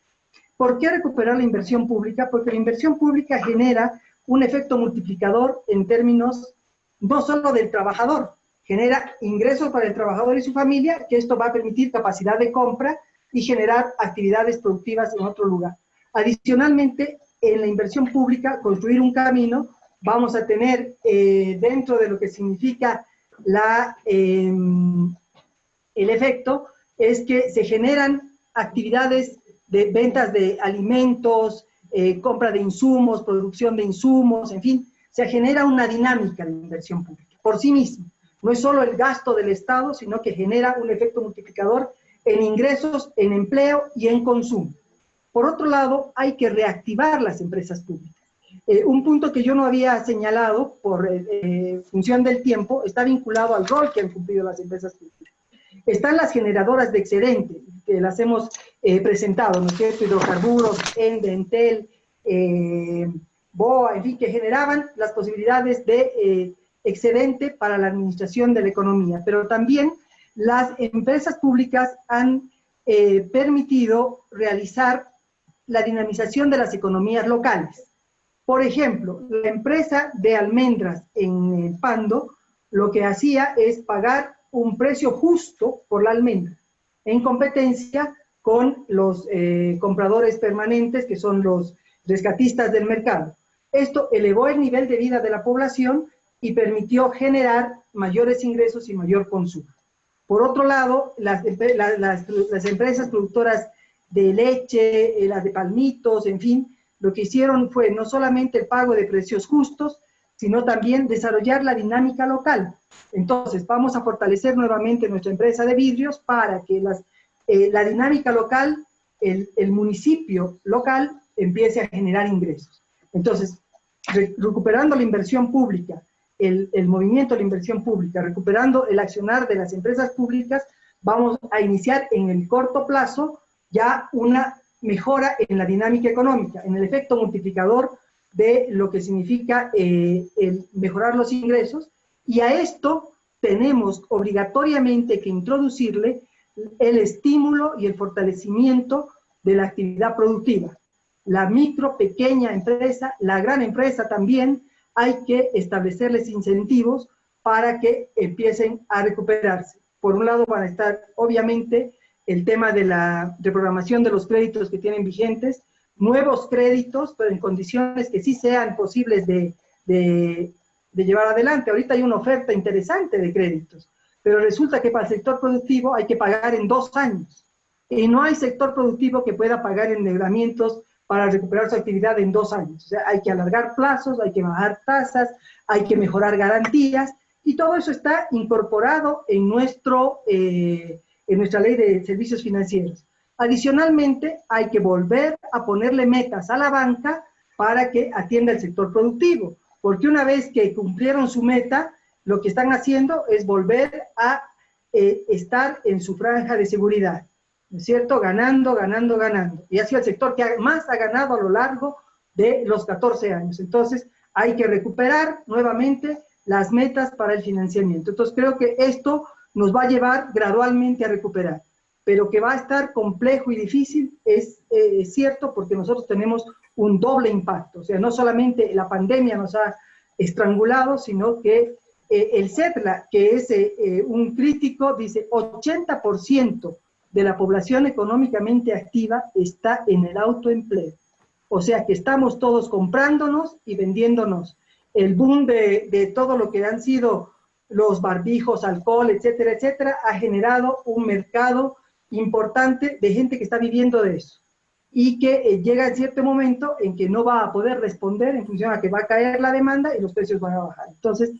¿Por qué recuperar la inversión pública? Porque la inversión pública genera un efecto multiplicador en términos no solo del trabajador, genera ingresos para el trabajador y su familia, que esto va a permitir capacidad de compra y generar actividades productivas en otro lugar. Adicionalmente, en la inversión pública, construir un camino, vamos a tener dentro de lo que significa el efecto, es que se generan actividades de ventas de alimentos, compra de insumos, producción de insumos, en fin, se genera una dinámica de inversión pública por sí misma. No es solo el gasto del Estado, sino que genera un efecto multiplicador en ingresos, en empleo y en consumo. Por otro lado, hay que reactivar las empresas públicas. Un punto que yo no había señalado por función del tiempo está vinculado al rol que han cumplido las empresas públicas. Están las generadoras de excedente, que las hemos presentado, ¿no es cierto? Hidrocarburos, ENDE, Entel, BOA, en fin, que generaban las posibilidades de excedente para la administración de la economía. Pero también las empresas públicas han permitido realizar la dinamización de las economías locales. Por ejemplo, la empresa de almendras en Pando, lo que hacía es pagar un precio justo por la almendra, en competencia con los compradores permanentes, que son los rescatistas del mercado. Esto elevó el nivel de vida de la población y permitió generar mayores ingresos y mayor consumo. Por otro lado, las empresas productoras de leche, las de palmitos, en fin, lo que hicieron fue no solamente el pago de precios justos, sino también desarrollar la dinámica local. Entonces, vamos a fortalecer nuevamente nuestra empresa de vidrios para que la dinámica local, el municipio local, empiece a generar ingresos. Entonces, recuperando la inversión pública, el movimiento de la inversión pública, recuperando el accionar de las empresas públicas, vamos a iniciar en el corto plazo ya una mejora en la dinámica económica, en el efecto multiplicador de lo que significa el mejorar los ingresos, y a esto tenemos obligatoriamente que introducirle el estímulo y el fortalecimiento de la actividad productiva. La micro, pequeña empresa, la gran empresa también, hay que establecerles incentivos para que empiecen a recuperarse. Por un lado van a estar, obviamente, el tema de la reprogramación de los créditos que tienen vigentes, nuevos créditos, pero en condiciones que sí sean posibles de llevar adelante. Ahorita hay una oferta interesante de créditos, pero resulta que para el sector productivo hay que pagar en 2 años. Y no hay sector productivo que pueda pagar endeudamientos para recuperar su actividad en 2 años. O sea, hay que alargar plazos, hay que bajar tasas, hay que mejorar garantías, y todo eso está incorporado en nuestra ley de servicios financieros. Adicionalmente, hay que volver a ponerle metas a la banca para que atienda el sector productivo, porque una vez que cumplieron su meta, lo que están haciendo es volver a estar en su franja de seguridad, ¿no es cierto? Ganando, ganando, ganando. Y ha sido el sector que más ha ganado a lo largo de los 14 años. Entonces, hay que recuperar nuevamente las metas para el financiamiento. Entonces, creo que esto nos va a llevar gradualmente a recuperar, pero que va a estar complejo y difícil es cierto, porque nosotros tenemos un doble impacto. O sea, no solamente la pandemia nos ha estrangulado, sino que el CEPLA, que es un crítico, dice 80% de la población económicamente activa está en el autoempleo. O sea que estamos todos comprándonos y vendiéndonos. El boom de todo lo que han sido los barbijos, alcohol, etcétera, etcétera, ha generado un mercado importante de gente que está viviendo de eso. Y que llega en cierto momento en que no va a poder responder en función a que va a caer la demanda y los precios van a bajar. Entonces,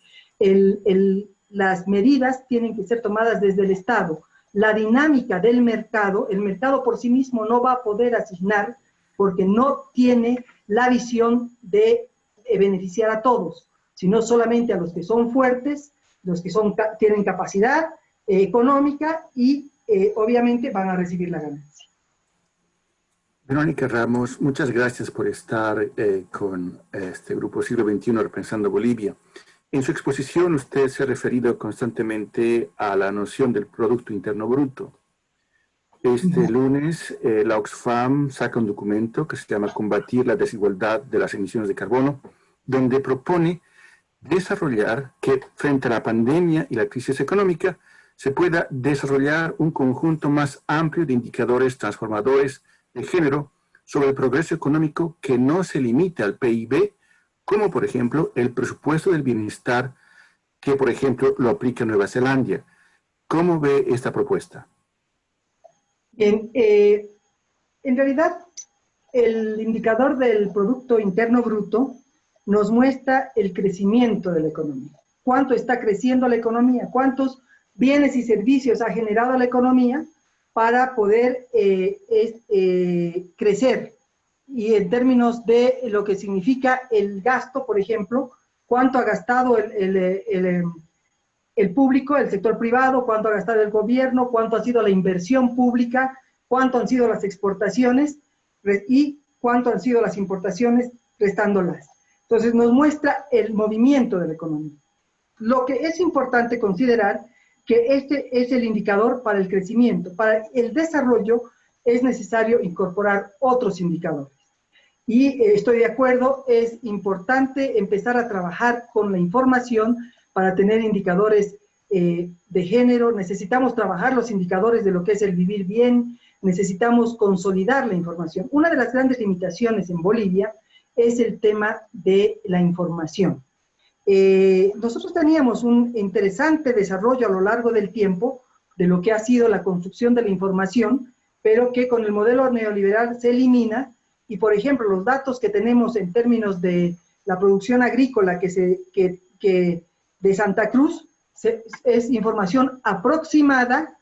las medidas tienen que ser tomadas desde el Estado. La dinámica del mercado, el mercado por sí mismo no va a poder asignar porque no tiene la visión de beneficiar a todos, sino solamente a los que son fuertes, los que tienen capacidad económica y obviamente van a recibir la ganancia. Verónica Ramos, muchas gracias por estar con este Grupo Siglo XXI representando Bolivia. En su exposición usted se ha referido constantemente a la noción del Producto Interno Bruto. Este lunes la Oxfam saca un documento que se llama Combatir la desigualdad de las emisiones de carbono, donde propone desarrollar que frente a la pandemia y la crisis económica se pueda desarrollar un conjunto más amplio de indicadores transformadores de género sobre el progreso económico que no se limite al PIB, como por ejemplo el presupuesto del bienestar que por ejemplo lo aplica Nueva Zelanda. ¿Cómo ve esta propuesta? Bien, en realidad el indicador del Producto Interno Bruto nos muestra el crecimiento de la economía. ¿Cuánto está creciendo la economía? ¿Cuántos bienes y servicios ha generado la economía para poder crecer? Y en términos de lo que significa el gasto, por ejemplo, ¿cuánto ha gastado el público, el sector privado? ¿Cuánto ha gastado el gobierno? ¿Cuánto ha sido la inversión pública? ¿Cuánto han sido las exportaciones? Y cuánto han sido las importaciones restándolas. Entonces nos muestra el movimiento de la economía. Lo que es importante considerar que este es el indicador para el crecimiento. Para el desarrollo es necesario incorporar otros indicadores. Y estoy de acuerdo, es importante empezar a trabajar con la información para tener indicadores de género. Necesitamos trabajar los indicadores de lo que es el vivir bien, necesitamos consolidar la información. Una de las grandes limitaciones en Bolivia es el tema de la información. Nosotros teníamos un interesante desarrollo a lo largo del tiempo de lo que ha sido la construcción de la información, pero que con el modelo neoliberal se elimina, y por ejemplo los datos que tenemos en términos de la producción agrícola de Santa Cruz es información aproximada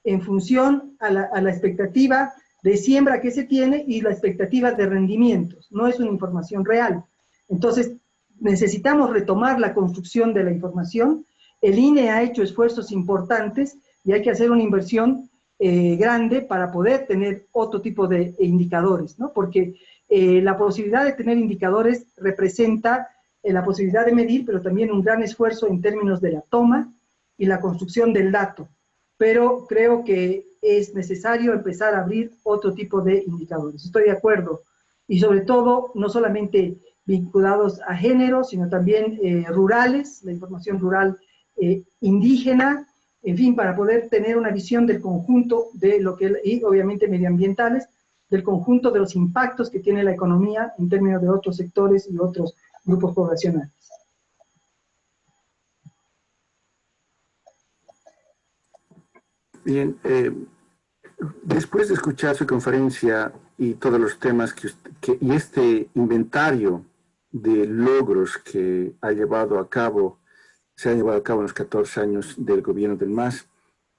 en función a la expectativa de siembra que se tiene y la expectativa de rendimientos, no es una información real. Entonces, necesitamos retomar la construcción de la información. El INE ha hecho esfuerzos importantes y hay que hacer una inversión grande para poder tener otro tipo de indicadores, ¿no? Porque la posibilidad de tener indicadores representa la posibilidad de medir, pero también un gran esfuerzo en términos de la toma y la construcción del dato. Pero creo que es necesario empezar a abrir otro tipo de indicadores. Estoy de acuerdo. Y sobre todo, no solamente vinculados a género, sino también rurales, la información rural indígena, en fin, para poder tener una visión del conjunto de lo que, y obviamente medioambientales, del conjunto de los impactos que tiene la economía en términos de otros sectores y otros grupos poblacionales. Bien, después de escuchar su conferencia y todos los temas y este inventario de logros que se ha llevado a cabo en los 14 años del gobierno del MAS,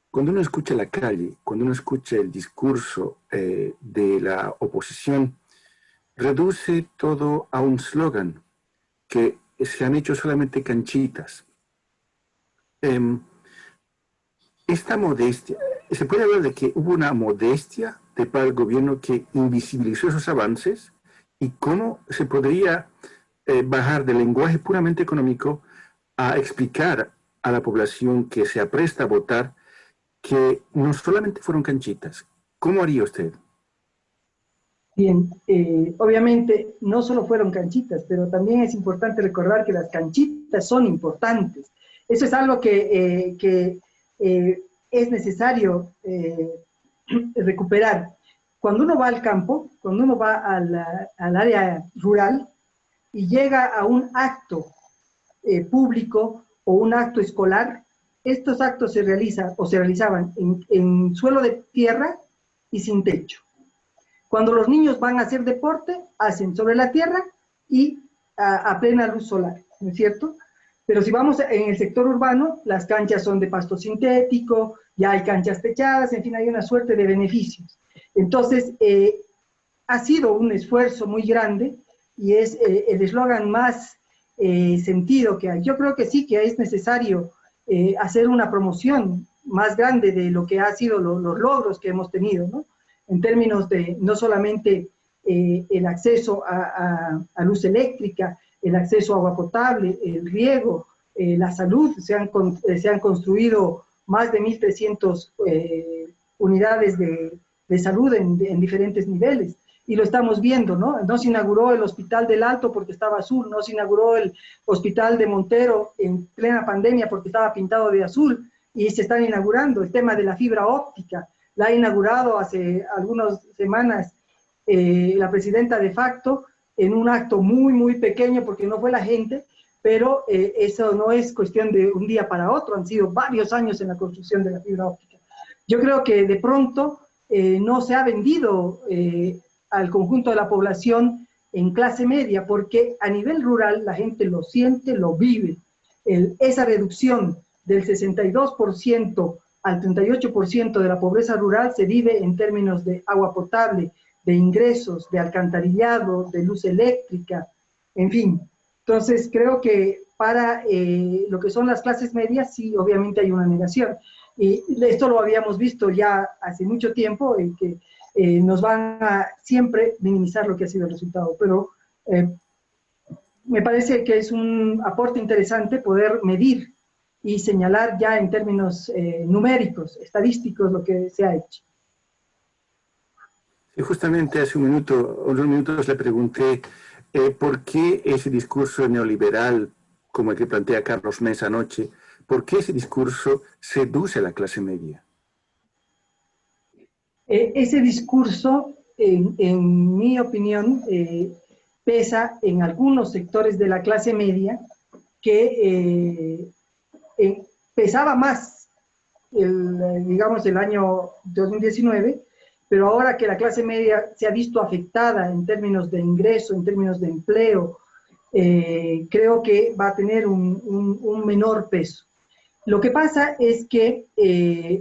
cuando uno escucha la calle, cuando uno escucha el discurso de la oposición, reduce todo a un slogan que se han hecho solamente canchitas. esta modestia, ¿se puede hablar de que hubo una modestia de parte del gobierno que invisibilizó esos avances? ¿Y cómo se podría bajar del lenguaje puramente económico a explicar a la población que se apresta a votar que no solamente fueron canchitas? ¿Cómo haría usted? Bien, obviamente no solo fueron canchitas, pero también es importante recordar que las canchitas son importantes. Eso es algo que es necesario recuperar. Cuando uno va al campo, cuando uno va al área rural y llega a un acto público o un acto escolar, estos actos se realizaban en suelo de tierra y sin techo. Cuando los niños van a hacer deporte, hacen sobre la tierra y a plena luz solar, ¿no es cierto? Pero si vamos en el sector urbano, las canchas son de pasto sintético, ya hay canchas techadas, en fin, hay una suerte de beneficios. Entonces, ha sido un esfuerzo muy grande y es el eslogan más sentido que hay. Yo creo que sí, que es necesario hacer una promoción más grande de lo que ha sido los logros que hemos tenido, ¿no? En términos de no solamente el acceso a luz eléctrica, el acceso a agua potable, el riego, la salud. Se han construido más de 1.300 unidades de salud en diferentes niveles. Y lo estamos viendo, ¿no? No se inauguró el Hospital del Alto porque estaba azul, no se inauguró el Hospital de Montero en plena pandemia porque estaba pintado de azul, y se están inaugurando. El tema de la fibra óptica, la ha inaugurado hace algunas semanas la presidenta de facto, en un acto muy, muy pequeño porque no fue la gente, pero eso no es cuestión de un día para otro, han sido varios años en la construcción de la fibra óptica. Yo creo que de pronto no se ha vendido al conjunto de la población en clase media, porque a nivel rural la gente lo siente, lo vive. Esa reducción del 62% al 38% de la pobreza rural se vive en términos de agua potable, de ingresos, de alcantarillado, de luz eléctrica, en fin. Entonces, creo que para lo que son las clases medias, sí, obviamente hay una negación. Y esto lo habíamos visto ya hace mucho tiempo, en que nos van a siempre minimizar lo que ha sido el resultado. Pero me parece que es un aporte interesante poder medir y señalar ya en términos numéricos, estadísticos, lo que se ha hecho. Y justamente hace unos minutos le pregunté por qué ese discurso neoliberal, como el que plantea Carlos Mesa anoche, por qué ese discurso seduce a la clase media. Ese discurso, en mi opinión, pesa en algunos sectores de la clase media que pesaba más, digamos, el año 2019, pero ahora que la clase media se ha visto afectada en términos de ingreso, en términos de empleo, creo que va a tener un menor peso. Lo que pasa es que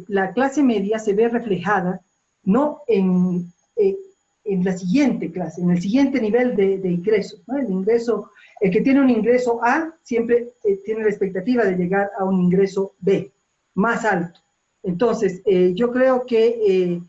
la clase media se ve reflejada no en la siguiente clase, en el siguiente nivel de ingresos, ¿no? El que tiene un ingreso A siempre tiene la expectativa de llegar a un ingreso B, más alto. Entonces, yo creo que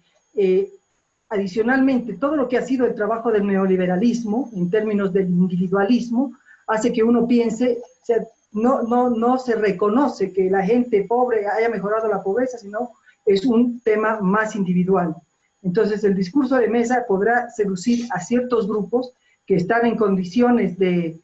adicionalmente, todo lo que ha sido el trabajo del neoliberalismo, en términos del individualismo, hace que uno piense, o sea, no se reconoce que la gente pobre haya mejorado la pobreza, sino es un tema más individual. Entonces, el discurso de Mesa podrá seducir a ciertos grupos que están en condiciones de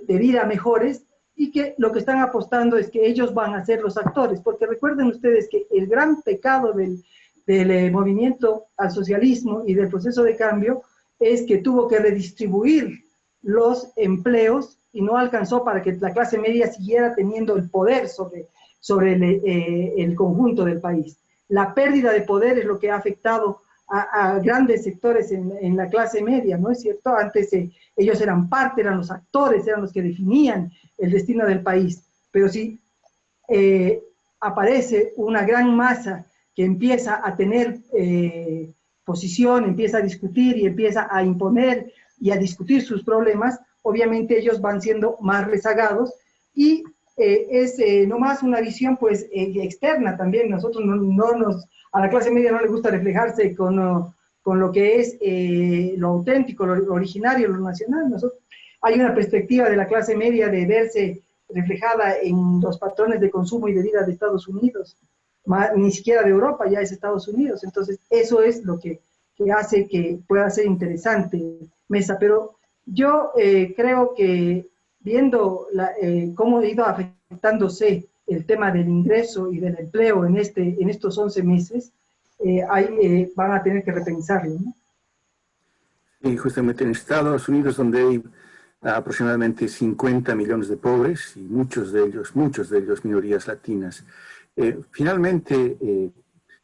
vida mejores y que lo que están apostando es que ellos van a ser los actores, porque recuerden ustedes que el gran pecado del movimiento al socialismo y del proceso de cambio es que tuvo que redistribuir los empleos y no alcanzó para que la clase media siguiera teniendo el poder sobre el conjunto del país. La pérdida de poder es lo que ha afectado a grandes sectores en la clase media, ¿no es cierto? Antes ellos eran parte, eran los actores, eran los que definían el destino del país. Pero si aparece una gran masa que empieza a tener posición, empieza a discutir y empieza a imponer y a discutir sus problemas, obviamente ellos van siendo más rezagados y no más una visión pues externa también. Nosotros a la clase media no le gusta reflejarse con lo que es lo auténtico, lo originario, lo nacional. Hay una perspectiva de la clase media de verse reflejada en los patrones de consumo y de vida de Estados Unidos, ni siquiera de Europa, ya es Estados Unidos. Entonces, eso es lo que hace que pueda ser interesante, Mesa. Pero yo creo que viendo cómo ha ido afectándose el tema del ingreso y del empleo en estos 11 meses, van a tener que repensarlo, ¿no? Y justamente en Estados Unidos, donde hay aproximadamente 50 millones de pobres, y muchos de ellos minorías latinas. Finalmente,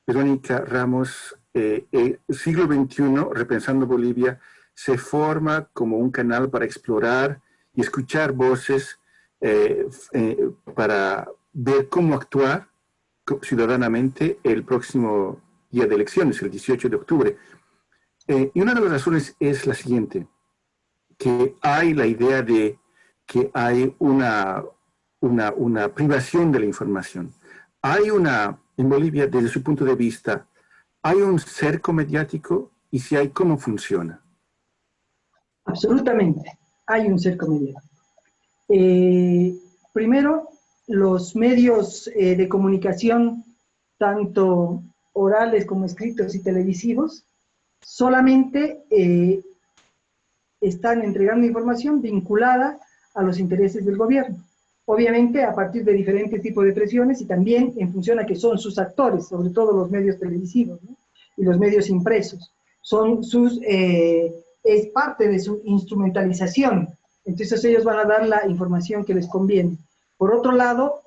Verónica Ramos, siglo XXI, Repensando Bolivia, se forma como un canal para explorar y escuchar voces para ver cómo actuar ciudadanamente el próximo día de elecciones, el 18 de octubre. Y una de las razones es la siguiente, que hay la idea de que hay una privación de la información. En Bolivia, desde su punto de vista, ¿hay un cerco mediático? Y si hay, ¿cómo funciona? Absolutamente, hay un cerco mediático. Primero, los medios de comunicación, tanto orales como escritos y televisivos, solamente están entregando información vinculada a los intereses del gobierno. Obviamente a partir de diferentes tipos de presiones y también en función a que son sus actores, sobre todo los medios televisivos, ¿no? Y los medios impresos. Es parte de su instrumentalización. Entonces ellos van a dar la información que les conviene. Por otro lado,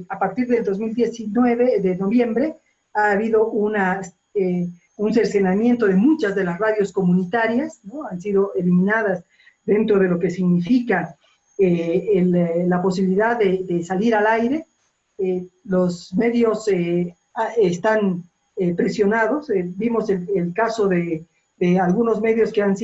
a partir del 2019, de noviembre, ha habido un cercenamiento de muchas de las radios comunitarias, ¿no? Han sido eliminadas dentro de lo que significa la posibilidad de salir al aire. Los medios están presionados. Vimos el caso de algunos medios que han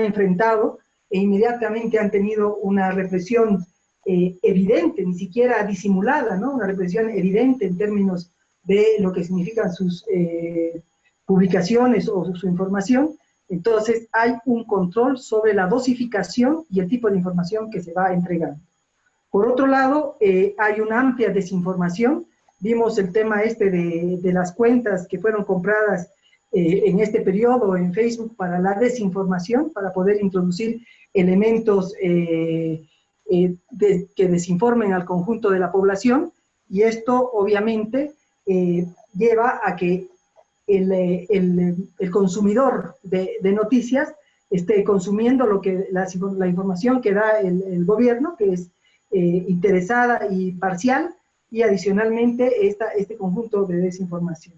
enfrentado e inmediatamente han tenido una represión evidente, ni siquiera disimulada, ¿no? Una represión evidente en términos de lo que significan sus publicaciones o su información. Entonces hay un control sobre la dosificación y el tipo de información que se va entregando. Por otro lado, hay una amplia desinformación. Vimos el tema de las cuentas que fueron compradas en este periodo en Facebook para la desinformación, para poder introducir elementos que desinformen al conjunto de la población, y esto obviamente lleva a que el consumidor de noticias esté consumiendo la información que da el gobierno, que es interesada y parcial, y adicionalmente este conjunto de desinformación.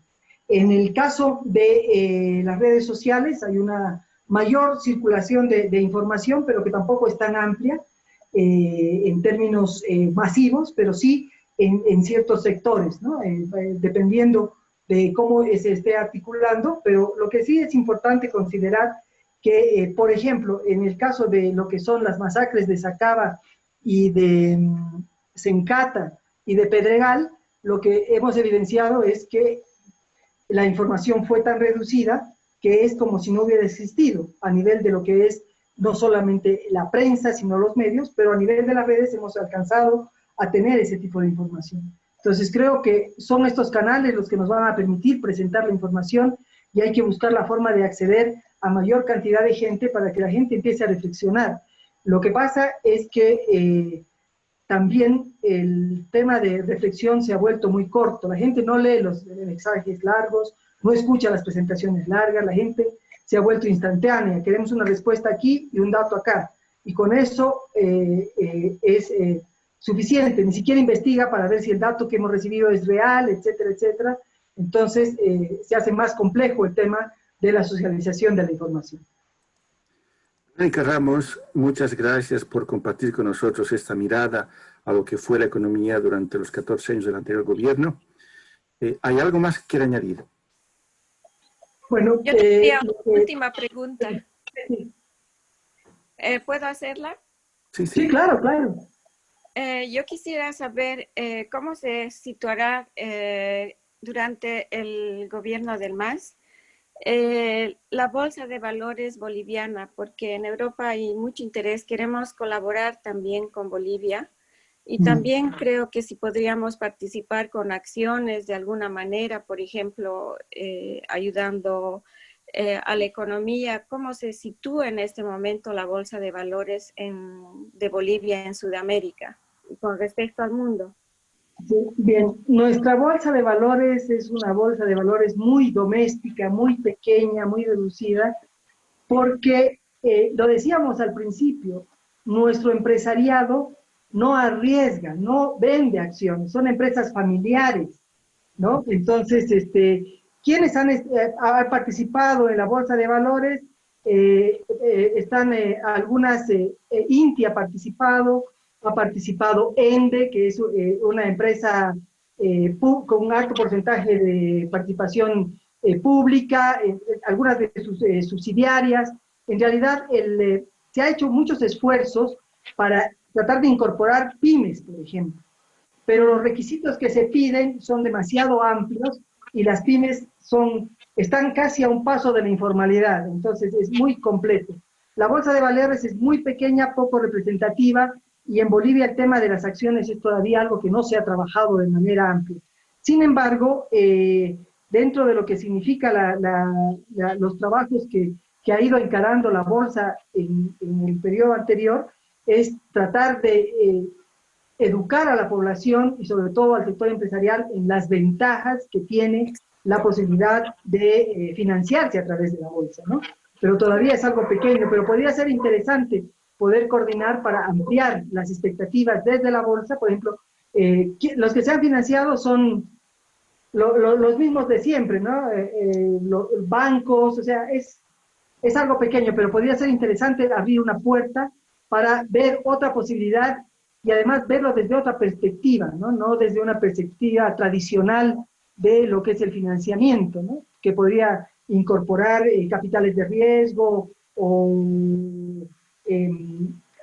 En el caso de las redes sociales hay una mayor circulación de información, pero que tampoco es tan amplia en términos masivos, pero sí en ciertos sectores, ¿no? Dependiendo de cómo se esté articulando, pero lo que sí es importante considerar que, por ejemplo, en el caso de lo que son las masacres de Sacaba y de Sencata y de Pedregal, lo que hemos evidenciado es que la información fue tan reducida que es como si no hubiera existido a nivel de lo que es no solamente la prensa, sino los medios, pero a nivel de las redes hemos alcanzado a tener ese tipo de información. Entonces creo que son estos canales los que nos van a permitir presentar la información, y hay que buscar la forma de acceder a mayor cantidad de gente para que la gente empiece a reflexionar. Lo que pasa es que también el tema de reflexión se ha vuelto muy corto. La gente no lee los mensajes largos, no escucha las presentaciones largas, la gente se ha vuelto instantánea. Queremos una respuesta aquí y un dato acá. Y con eso es suficiente. Ni siquiera investiga para ver si el dato que hemos recibido es real, etcétera, etcétera. Entonces se hace más complejo el tema de la socialización de la información. Verónica Ramos, muchas gracias por compartir con nosotros esta mirada a lo que fue la economía durante los 14 años del anterior gobierno. ¿Hay algo más que quiera añadir? Bueno, yo tendría una última pregunta. Sí. ¿Puedo hacerla? Sí, Sí, claro, claro. Yo quisiera saber cómo se situará durante el gobierno del MAS la Bolsa de Valores boliviana, porque en Europa hay mucho interés, queremos colaborar también con Bolivia y también creo que si podríamos participar con acciones de alguna manera, por ejemplo, ayudando a la economía. ¿Cómo se sitúa en este momento la Bolsa de Valores de Bolivia en Sudamérica con respecto al mundo? Sí, bien, nuestra bolsa de valores es una bolsa de valores muy doméstica, muy pequeña, muy reducida, porque, lo decíamos al principio, nuestro empresariado no arriesga, no vende acciones, son empresas familiares, ¿no? Entonces, quienes han participado en la bolsa de valores, están algunas, INTI ha participado ENDE, que es una empresa con un alto porcentaje de participación pública, algunas de sus subsidiarias. En realidad, se ha hecho muchos esfuerzos para tratar de incorporar pymes, por ejemplo, pero los requisitos que se piden son demasiado amplios y las pymes están casi a un paso de la informalidad, entonces es muy completo. La bolsa de valores es muy pequeña, poco representativa, y en Bolivia el tema de las acciones es todavía algo que no se ha trabajado de manera amplia. Sin embargo, dentro de lo que significa los trabajos que ha ido encarando la bolsa en el periodo anterior, es tratar de educar a la población y sobre todo al sector empresarial en las ventajas que tiene la posibilidad de financiarse a través de la bolsa, ¿no? Pero todavía es algo pequeño, pero podría ser interesante poder coordinar para ampliar las expectativas desde la bolsa. Por ejemplo, los que se han financiado son los mismos de siempre, ¿no? Los bancos, o sea, es algo pequeño, pero podría ser interesante abrir una puerta para ver otra posibilidad y además verlo desde otra perspectiva, ¿no? No desde una perspectiva tradicional de lo que es el financiamiento, ¿no? Que podría incorporar capitales de riesgo o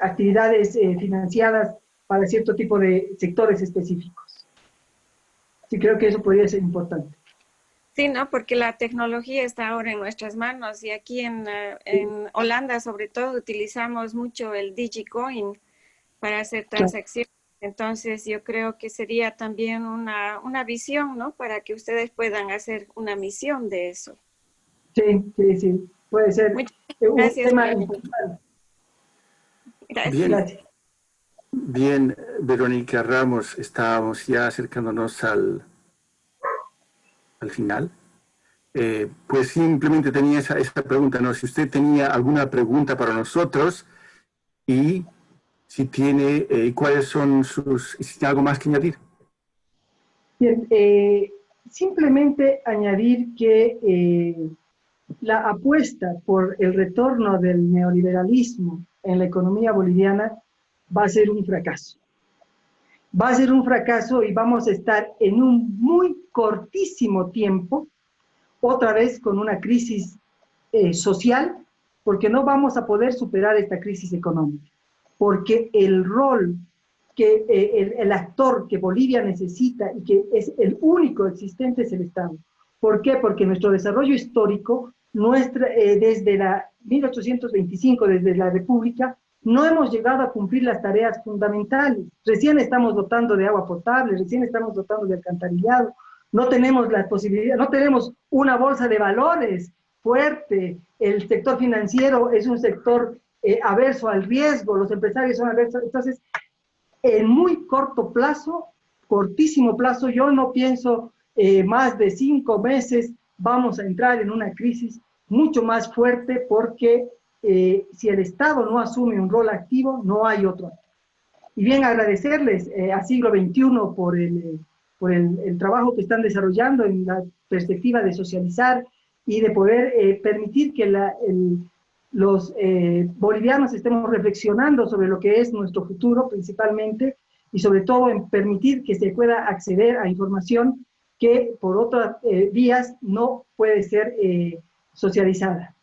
actividades financiadas para cierto tipo de sectores específicos. Sí, creo que eso podría ser importante. Sí, ¿no? Porque la tecnología está ahora en nuestras manos y aquí en Holanda sobre todo utilizamos mucho el DigiCoin para hacer transacciones. Entonces yo creo que sería también una visión, ¿no? Para que ustedes puedan hacer una misión de eso. Sí, sí, sí, puede ser. Muchas un gracias. tema importante. Gracias. Bien, Verónica Ramos, estábamos ya acercándonos al final. Pues simplemente tenía esa pregunta, ¿no? Si usted tenía alguna pregunta para nosotros y si tiene, cuáles son si tiene algo más que añadir. Bien, simplemente añadir que la apuesta por el retorno del neoliberalismo en la economía boliviana va a ser un fracaso. Va a ser un fracaso y vamos a estar en un muy cortísimo tiempo, otra vez con una crisis social, porque no vamos a poder superar esta crisis económica, porque el rol que el actor que Bolivia necesita y que es el único existente es el Estado. ¿Por qué? Porque nuestro desarrollo histórico, desde la 1825, desde la República, no hemos llegado a cumplir las tareas fundamentales. Recién estamos dotando de agua potable, recién estamos dotando de alcantarillado, no tenemos la posibilidad, no tenemos una bolsa de valores fuerte, el sector financiero es un sector averso al riesgo, los empresarios son aversos. Entonces, en muy corto plazo, cortísimo plazo, yo no pienso más de 5 meses, vamos a entrar en una crisis mucho más fuerte porque si el Estado no asume un rol activo, no hay otro. Y bien, agradecerles a Siglo XXI por el trabajo que están desarrollando en la perspectiva de socializar y de poder permitir que los bolivianos estemos reflexionando sobre lo que es nuestro futuro principalmente y sobre todo en permitir que se pueda acceder a información que por otras vías no puede ser socializada.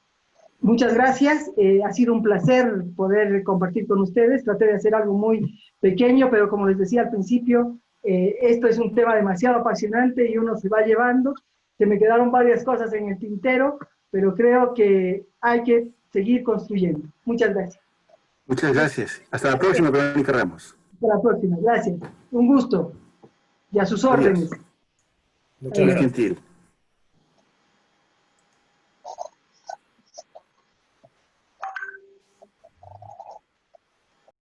Muchas gracias. Ha sido un placer poder compartir con ustedes. Traté de hacer algo muy pequeño, pero como les decía al principio, esto es un tema demasiado apasionante y uno se va llevando. Se me quedaron varias cosas en el tintero, pero creo que hay que seguir construyendo. Muchas gracias. Muchas gracias. Hasta la próxima, Verónica Ramos. Hasta la próxima. Gracias. Un gusto. Y a sus órdenes. Muchas Muy gracias. gentil.